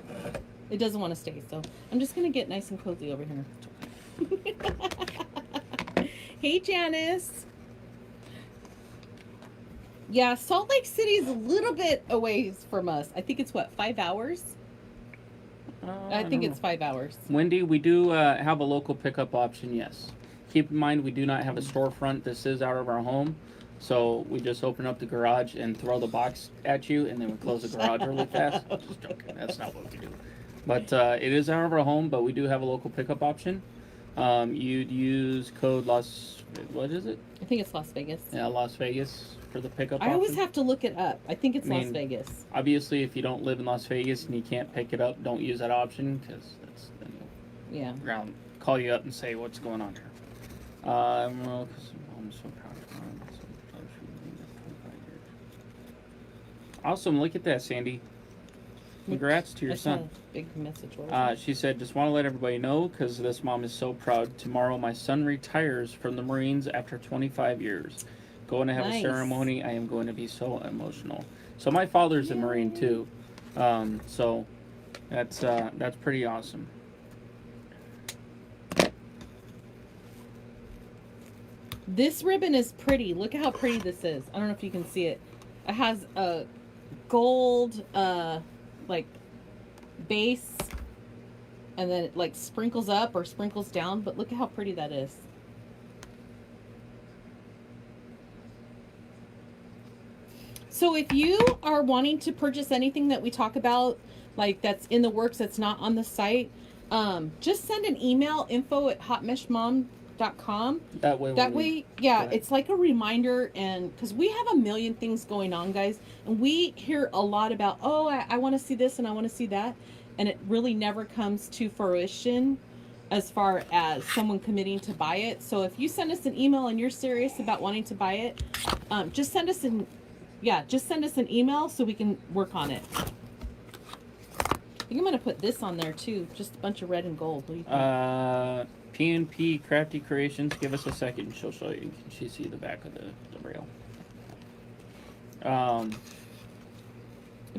S2: It doesn't want to stay, so I'm just gonna get nice and cozy over here. Hey, Janice. Yeah, Salt Lake City is a little bit away from us. I think it's what, 5 hours? I think it's 5 hours.
S1: Wendy, we do have a local pickup option, yes. Keep in mind, we do not have a storefront. This is out of our home. So we just open up the garage and throw the box at you, and then we close the garage really fast. Just joking. That's not what we do. But it is out of our home, but we do have a local pickup option. You'd use code what is it?
S2: I think it's Las Vegas.
S1: Yeah, Las Vegas for the pickup
S2: I
S1: option.
S2: always have to look it up. I think it's Las Vegas.
S1: Obviously, if you don't live in Las Vegas and you can't pick it up, don't use that option, because that's then they'll call you up and say what's going on here. Well, 'cause I'm so proud of her. I'm so proud of her. 25 years. Awesome, look at that, Sandy. Congrats to your son.
S2: Big message.
S1: She said, just want to let everybody know, because this mom is so proud. Tomorrow my son retires from the Marines after 25 years. Going to have a ceremony. I am going to be so emotional. So my father's a Marine too. So that's pretty awesome.
S2: This ribbon is pretty. Look at how pretty this is. I don't know if you can see it. It has a gold like base, and then it like sprinkles up or sprinkles down, but look at how pretty that is. So if you are wanting to purchase anything that we talk about, like that's in the works, that's not on the site, just send an email, info@hotmeshmom.com. That way, yeah, it's like a reminder, and because we have a million things going on, guys, and we hear a lot about, oh, I want to see this and I want to see that, and it really never comes to fruition as far as someone committing to buy it. So if you send us an email and you're serious about wanting to buy it, just send us an email so we can work on it. I think I'm gonna put this on there too, just a bunch of red and gold. What do you think?
S1: PNP Crafty Creations. Give us a second, she'll show you. Can she see the back of the rail?
S2: The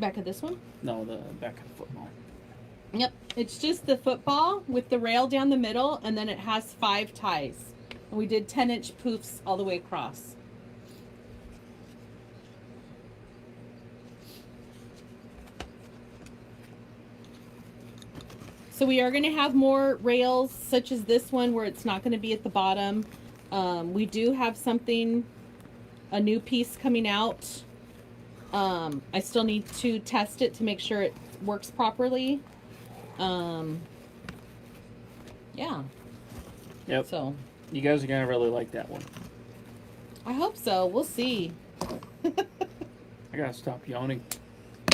S2: back of this one?
S1: No, the back of the football.
S2: Yep, it's just the football with the rail down the middle, and then it has 5 ties. And we did 10-inch poofs all the way across. So we are going to have more rails such as this one where it's not going to be at the bottom. We do have something, a new piece coming out. I still need to test it to make sure it works properly. Yeah.
S1: Yep.
S2: So
S1: You guys are gonna really like that one.
S2: I hope so. We'll see.
S1: I gotta stop yawning.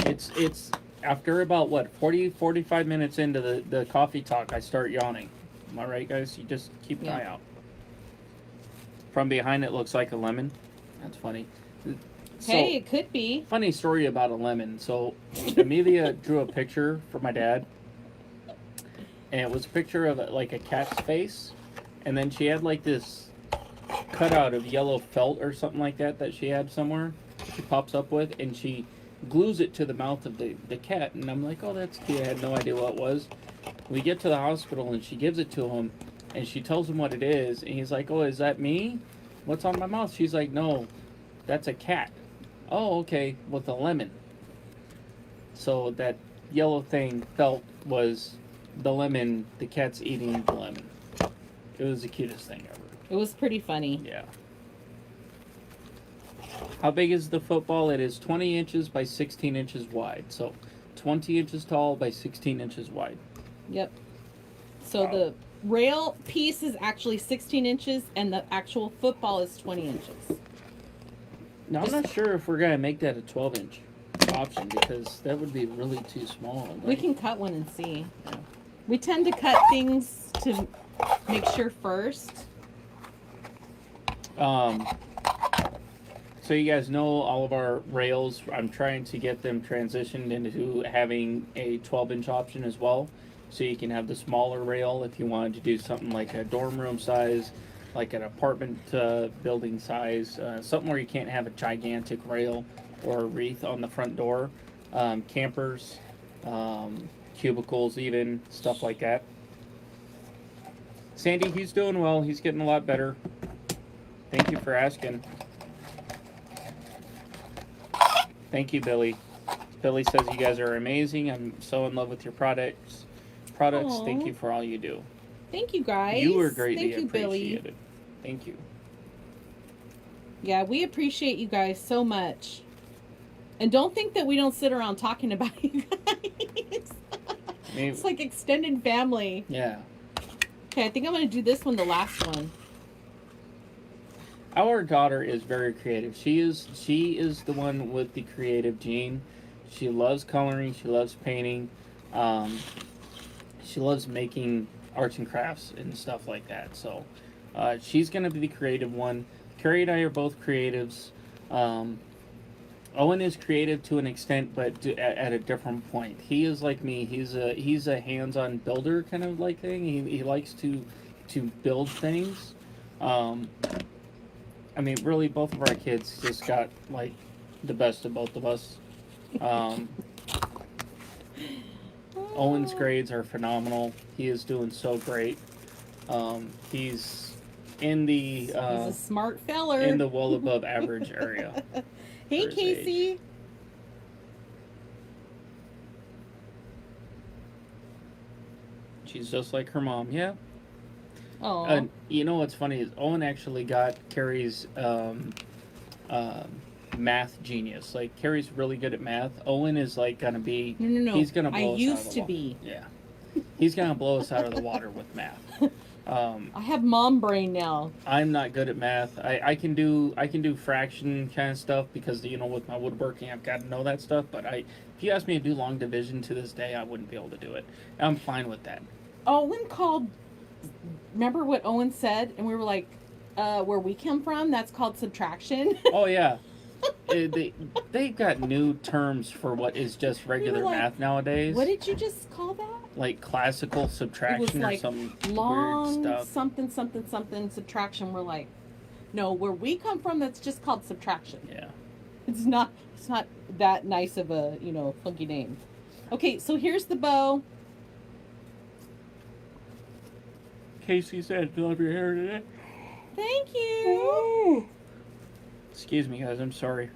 S1: It's after about what 45 minutes into the coffee talk, I start yawning. Am I right, guys? You just keep an eye out. From behind, it looks like a lemon. That's funny. So,
S2: Hey, it could be.
S1: Funny story about a lemon. So Amelia drew a picture for my dad, and it was a picture of like a cat's face, and then she had like this cutout of yellow felt or something like that she had somewhere. She pops up with, and she glues it to the mouth of the cat, and I'm like, oh, that's cute. I had no idea what it was. We get to the hospital, and she gives it to him, and she tells him what it is, and he's like, oh, is that me? What's on my mouth? She's like, no, that's a cat. Oh, okay, with a lemon. So that yellow thing felt was the lemon, the cat's eating the lemon. It was the cutest thing ever.
S2: It was pretty funny.
S1: Yeah. How big is the football? It is 20 inches by 16 inches wide. So 20 inches tall by 16 inches wide.
S2: Yep. So
S1: Wow.
S2: the rail piece is actually 16 inches and the actual football is 20 inches.
S1: Now, I'm not sure if we're going to make that a 12-inch option because that would be really too small. Right?
S2: We can cut one and see.
S1: Yeah.
S2: We tend to cut things to make sure first.
S1: So you guys know all of our rails, I'm trying to get them transitioned into having a 12-inch option as well. So you can have the smaller rail if you wanted to do something like a dorm room size, like an apartment building size, something where you can't have a gigantic rail or a wreath on the front door. Campers, cubicles even, stuff like that. Sandy, he's doing well. He's getting a lot better. Thank you for asking. Thank you, Billy. Billy says you guys are amazing. I'm so in love with your products.
S2: Aww.
S1: Thank you for all you do.
S2: Thank you, guys.
S1: You were greatly
S2: Thank you,
S1: appreciated.
S2: Billy.
S1: Thank you.
S2: Yeah, we appreciate you guys so much. And don't think that we don't sit around talking about you guys. It's like extended family.
S1: Yeah.
S2: Okay, I think I'm going to do this one, the last one.
S1: Our daughter is very creative. She is the one with the creative gene. She loves coloring. She loves painting. She loves making arts and crafts and stuff like that. So she's going to be the creative one. Carrie and I are both creatives. Owen is creative to an extent, but at a different point. He is like me. He's a hands-on builder kind of like thing. He likes to build things. I mean, really, both of our kids just got like the best of both of us. Owen's grades are phenomenal. He is doing so great. He's in the
S2: He's a smart feller.
S1: in the well above average area.
S2: Hey,
S1: his
S2: Casey.
S1: age. She's just like her mom. Yeah.
S2: Oh.
S1: You know what's funny is Owen actually got Carrie's math genius. Like Carrie's really good at math. Owen is like gonna be.
S2: No.
S1: He's gonna blow
S2: I
S1: us
S2: used
S1: out of the
S2: to
S1: water.
S2: be.
S1: Yeah. He's gonna blow us out of the water with math.
S2: I have mom brain now.
S1: I'm not good at math. I can do fraction kind of stuff because with my woodworking I've got to know that stuff. But if you ask me to do long division to this day, I wouldn't be able to do it. I'm fine with that.
S2: Owen called. Remember what Owen said, and we were like, "Where we come from, that's called subtraction."
S1: Oh yeah, they've got new terms for what is just regular math nowadays.
S2: What did you just call that?
S1: Like classical subtraction
S2: like
S1: or some
S2: long
S1: weird stuff.
S2: something subtraction. We're like, no, where we come from, that's just called subtraction.
S1: Yeah.
S2: It's not that nice of a funky name. Okay, so here's the bow.
S1: Casey said, "I love your hair today."
S2: Thank you.
S1: Excuse me, guys. I'm sorry.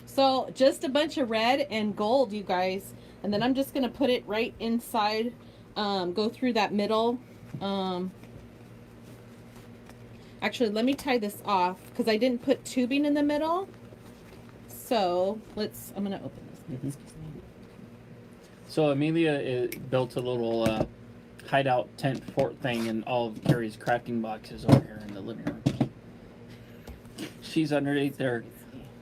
S2: So just a bunch of red and gold, you guys, and then I'm just gonna put it right inside. Go through that middle. Actually, let me tie this off because I didn't put tubing in the middle. So I'm gonna open this.
S1: Mhm. So Amelia built a little hideout tent fort thing in all of Carrie's crafting boxes over here in the living room. She's underneath there,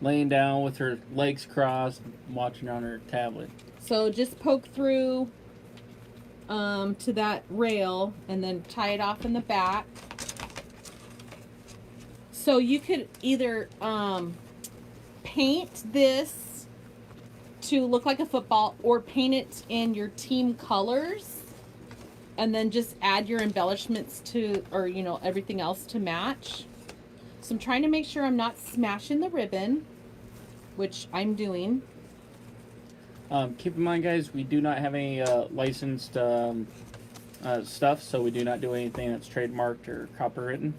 S1: laying down with her legs crossed, watching on her tablet.
S2: So just poke through to that rail and then tie it off in the back. So you could either paint this to look like a football or paint it in your team colors and then just add your embellishments to, or you know, everything else to match. So I'm trying to make sure I'm not smashing the ribbon, which I'm doing.
S1: Keep in mind, guys, we do not have any licensed stuff, so we do not do anything that's trademarked or copywritten.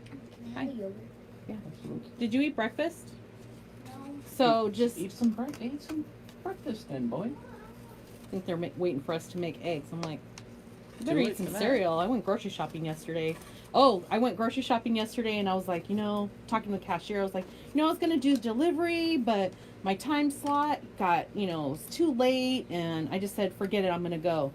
S3: Can I have yogurt?
S2: Yeah. Did you eat breakfast?
S3: No.
S2: So just
S1: Eat some breakfast then, boy.
S2: I think they're waiting for us to make eggs. I'm like, you better
S1: Too
S2: eat
S1: late
S2: some
S1: for that.
S2: cereal. I went grocery shopping yesterday. Oh, I went grocery shopping yesterday and I was like, you know, talking to the cashier, I was like, you know, I was going to do delivery, but my time slot got, you know, it was too late. And I just said, forget it, I'm going to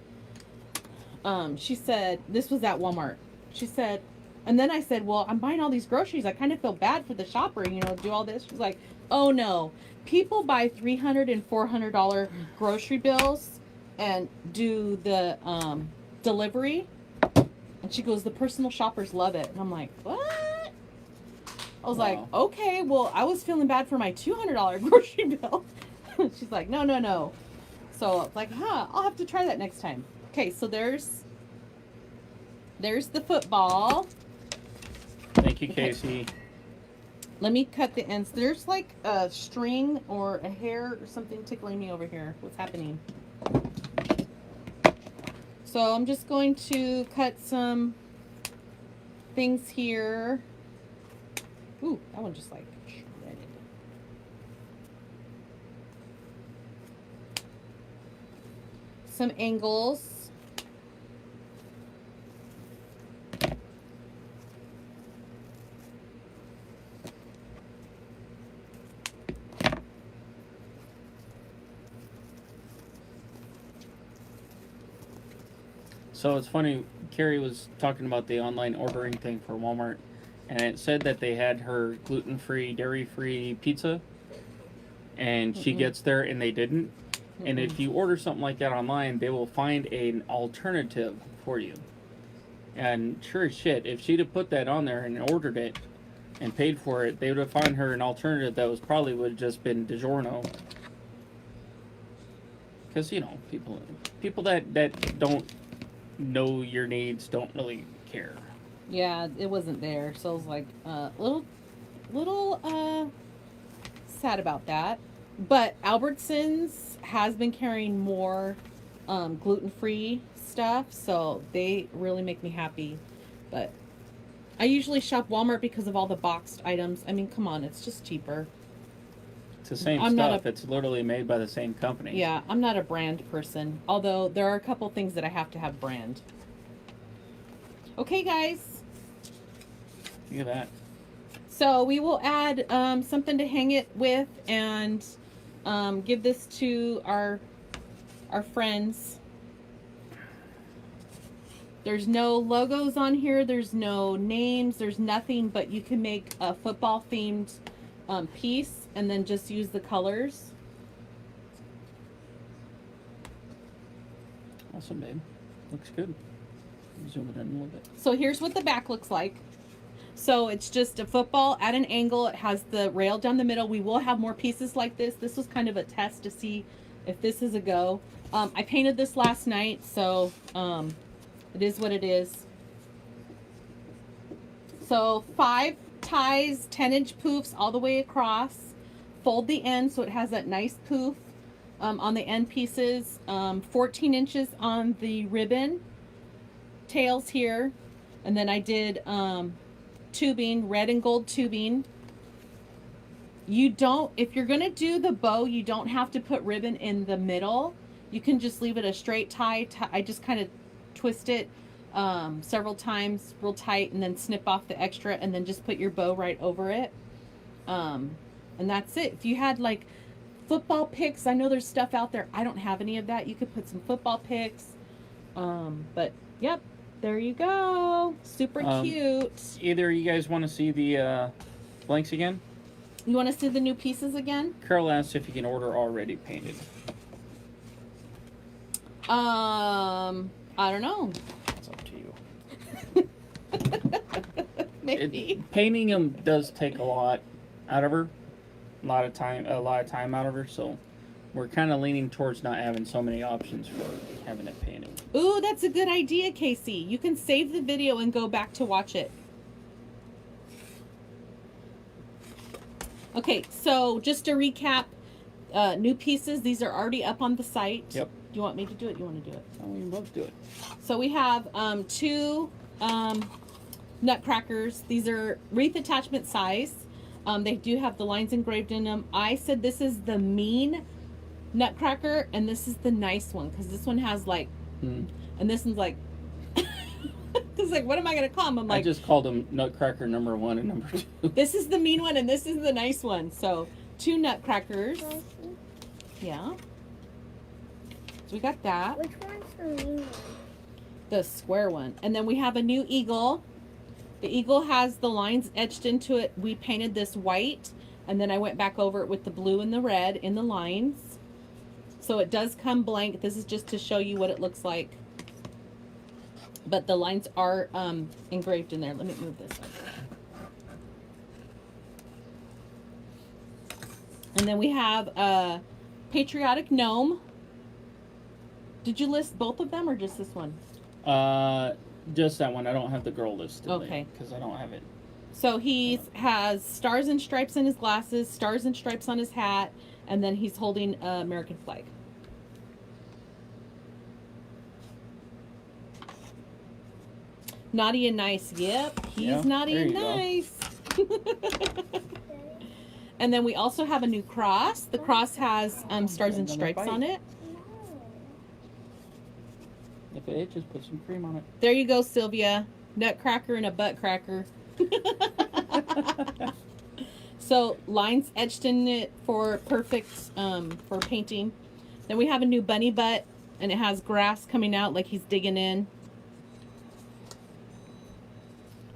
S2: go. She said, this was at Walmart. She said, and then I said, well, I'm buying all these groceries. I kind of feel bad for the shopper, you know, do all this. She's like, oh no, people buy $300 and $400 grocery bills and do the delivery. And she goes, the personal shoppers love it. And I'm like, what? I was like, okay, well, I was feeling bad for my $200 grocery bill. She's like, no, no, no. So I was like, I'll have to try that next time. Okay, so there's the football.
S1: Thank you,
S2: Okay.
S1: Casey.
S2: Let me cut the ends. There's like a string or a hair or something tickling me over here. What's happening? So I'm just going to cut some things here. Ooh, that one just like shredded. Some angles.
S1: So it's funny, Carrie was talking about the online ordering thing for Walmart, and it said that they had her gluten-free, dairy-free pizza, and she gets there and they didn't. And if you order something like that online, they will find an alternative for you. And sure as shit, if she'd have put that on there and ordered it and paid for it, they would have found her an alternative that was probably would have just been DiGiorno. Because, you know, people that don't know your needs don't really care.
S2: Yeah, it wasn't there, so I was like, little sad about that. But Albertsons has been carrying more gluten-free stuff, so they really make me happy. But I usually shop Walmart because of all the boxed items. I mean, come on, it's just cheaper.
S1: It's the same stuff. It's literally made by the same company.
S2: Yeah, I'm not a brand person. Although there are a couple things that I have to have brand. Okay, guys.
S1: Look at that.
S2: So we will add something to hang it with and give this to our friends. There's no logos on here. There's no names. There's nothing, but you can make a football themed piece and then just use the colors.
S1: Awesome, babe. Looks good. Zoom it in a little bit.
S2: So here's what the back looks like. So it's just a football at an angle. It has the rail down the middle. We will have more pieces like this. This was kind of a test to see if this is a go. I painted this last night, so it is what it is. So 5 ties, 10-inch poofs all the way across. Fold the end so it has that nice poof on the end pieces. 14 inches on the ribbon tails here. And then I did tubing, red and gold tubing. You don't, if you're gonna do the bow, you don't have to put ribbon in the middle. You can just leave it a straight tie. I just kind of twist it several times real tight and then snip off the extra and then just put your bow right over it. And that's it. If you had like football pics, I know there's stuff out there. I don't have any of that. You could put some football pics. But yep, there you go. Super cute.
S1: Either you guys want to see the blanks again?
S2: You want to see the new pieces again?
S1: Carol asked if you can order already painted.
S2: I don't know.
S1: It's up to you.
S2: Maybe.
S1: Painting them does take a lot out of her. A lot of time out of her, so we're kind of leaning towards not having so many options for having it painted.
S2: Ooh, that's a good idea, Casey. You can save the video and go back to watch it. Okay, so just to recap, new pieces. These are already up on the site.
S1: Yep.
S2: Do you want me to do it? You want to do it?
S1: Oh, we can both do it.
S2: So we have 2 nutcrackers. These are wreath attachment size. They do have the lines engraved in them. I said this is the mean nutcracker, and this is the nice one, because this one has like, and this one's like, it's like, what am I going to call them? I'm like,
S1: I just called them Nutcracker number 1 and number 2.
S2: This is the mean one, and this is the nice one. So 2 nutcrackers. Yeah. So we got that.
S3: Which one's the mean one?
S2: The square one. And then we have a new eagle. The eagle has the lines etched into it. We painted this white, and then I went back over it with the blue and the red in the lines. So it does come blank. This is just to show you what it looks like. But the lines are engraved in there. Let me move this up. And then we have a Patriotic Gnome. Did you list both of them or just this one?
S1: Just that one. I don't have the girl listed.
S2: Okay.
S1: Because I don't have it.
S2: So he has stars and stripes in his glasses, stars and stripes on his hat, and then he's holding an American flag. Naughty and nice. Yep, he's naughty and nice. And then we also have a new cross. The cross has stars and stripes on it.
S1: If it itches, put some cream on it.
S2: There you go, Sylvia. Nutcracker and a butt cracker. So lines etched in it for perfect for painting. Then we have a new bunny butt, and it has grass coming out like he's digging in.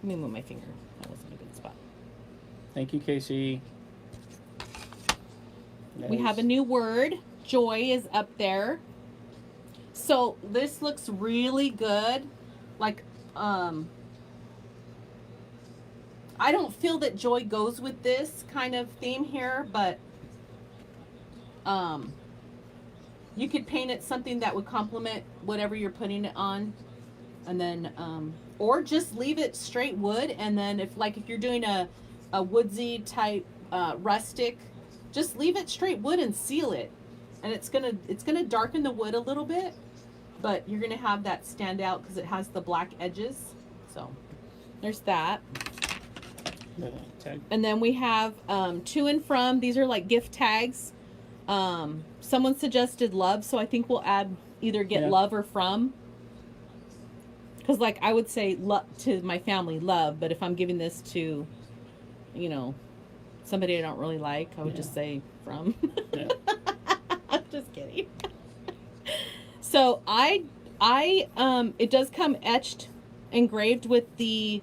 S2: Let me move my finger. That wasn't a good spot.
S1: Thank you, Casey.
S2: We have a new word. Joy is up there. So this looks really good. Like, I don't feel that joy goes with this kind of theme here, but you could paint it something that would complement whatever you're putting it on. And then, or just leave it straight wood. And then if you're doing a woodsy type, rustic, just leave it straight wood and seal it. And it's gonna darken the wood a little bit, but you're gonna have that stand out because it has the black edges. So there's that. And then we have to and from. These are like gift tags. Someone suggested love, so I think we'll add either love or from. Because like I would say to my family, love, but if I'm giving this to, somebody I don't really like, I would just say from. Yeah. I'm just kidding. So it does come etched, engraved with the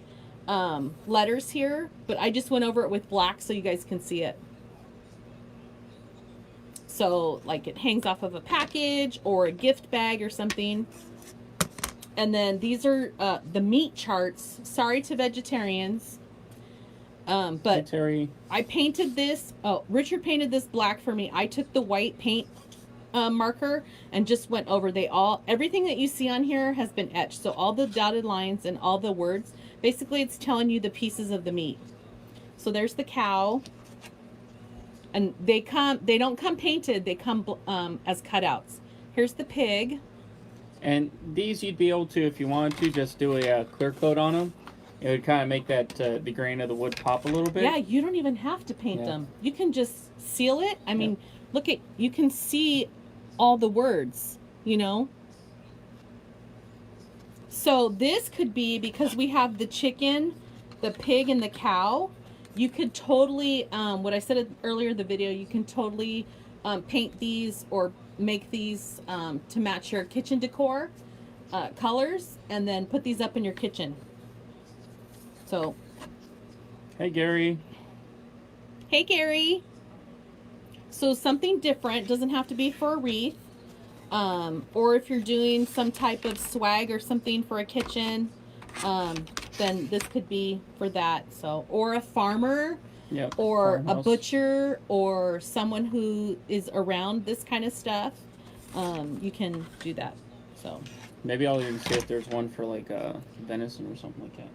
S2: letters here, but I just went over it with black so you guys can see it. So like it hangs off of a package or a gift bag or something. And then these are the meat charts. Sorry to vegetarians. But I painted this. Oh, Richard painted this black for me. I took the white paint marker and just went over. Everything that you see on here has been etched. So all the dotted lines and all the words, basically it's telling you the pieces of the meat. So there's the cow. And they don't come painted. They come as cutouts. Here's the pig.
S1: And these you'd be able to, if you wanted to, just do a clear coat on them. It would kind of make that the grain of the wood pop a little bit.
S2: Yeah, you don't even have to paint them. You can just seal it. I mean, look you can see all the words, So this could be, because we have the chicken, the pig, and the cow, You could totally, what I said earlier in the video, you can totally paint these or make these to match your kitchen decor colors, and then put these up in your kitchen. So,
S1: Hey, Gary.
S2: hey, Gary. So something different, doesn't have to be for a wreath, or if you're doing some type of swag or something for a kitchen, then this could be for that. So, or a farmer,
S1: Yep.
S2: or
S1: Farmhouse.
S2: a butcher, or someone who is around this kind of stuff, you can do that. So
S1: Maybe I'll even see if there's one for like venison or something like that.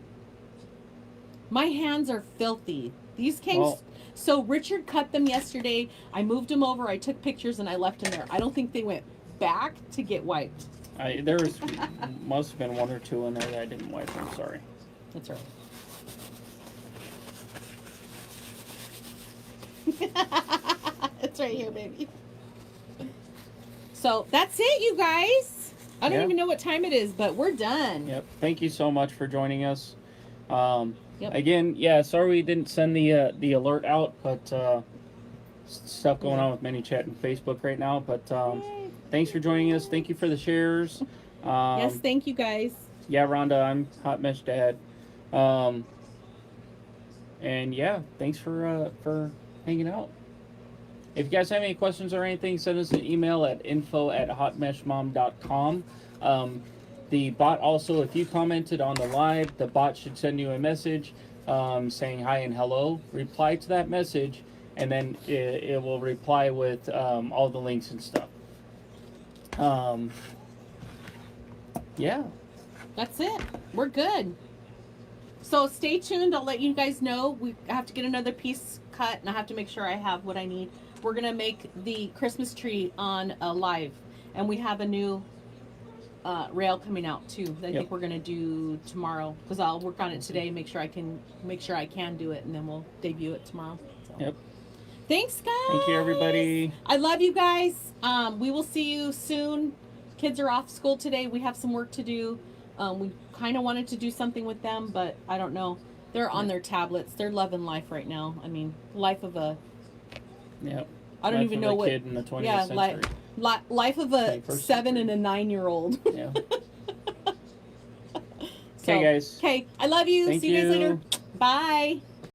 S2: my hands are filthy. These came.
S1: Well,
S2: So Richard cut them yesterday. I moved them over. I took pictures and I left them there. I don't think they went back to get wiped.
S1: there was must have been one or two in there that I didn't wipe. I'm sorry.
S2: That's right. It's right here, baby. So that's it, you guys. I don't
S1: Yeah.
S2: even know what time it is, but we're done.
S1: Yep. Thank you so much for joining us.
S2: Yep.
S1: Again, yeah, sorry we didn't send the alert out, but stuff going on with ManyChat and Facebook right now. But
S2: Yay.
S1: thanks for joining us. Thank you for the shares.
S2: Yes, thank you guys.
S1: Yeah, Rhonda, I'm Hot Mesh Dad. And yeah, thanks for hanging out. If you guys have any questions or anything, send us an email at info@hotmeshmom.com. The bot also, if you commented on the live, the bot should send you a message saying hi and hello. Reply to that message, and then it will reply with all the links and stuff. Yeah.
S2: That's it. We're good. So stay tuned. I'll let you guys know. I have to get another piece cut, and I have to make sure I have what I need. We're going to make the Christmas tree on a live, and we have a new rail coming out too that I think we're going to do tomorrow, because I'll work on it today, make sure I can do it, and then we'll debut it tomorrow. So.
S1: Yep.
S2: Thanks, guys.
S1: Thank you, everybody.
S2: I love you guys. We will see you soon. Kids are off school today. We have some work to do. We kind of wanted to do something with them, but I don't know. They're on their tablets. They're loving life right now. I mean, life of a...
S1: Yep.
S2: I don't even know what...
S1: Kid in the 20th century.
S2: Life of a 7 and a 9-year-old.
S1: Yeah. Okay, guys.
S2: Okay, I love you.
S1: Thank
S2: See you guys
S1: you.
S2: later. Bye.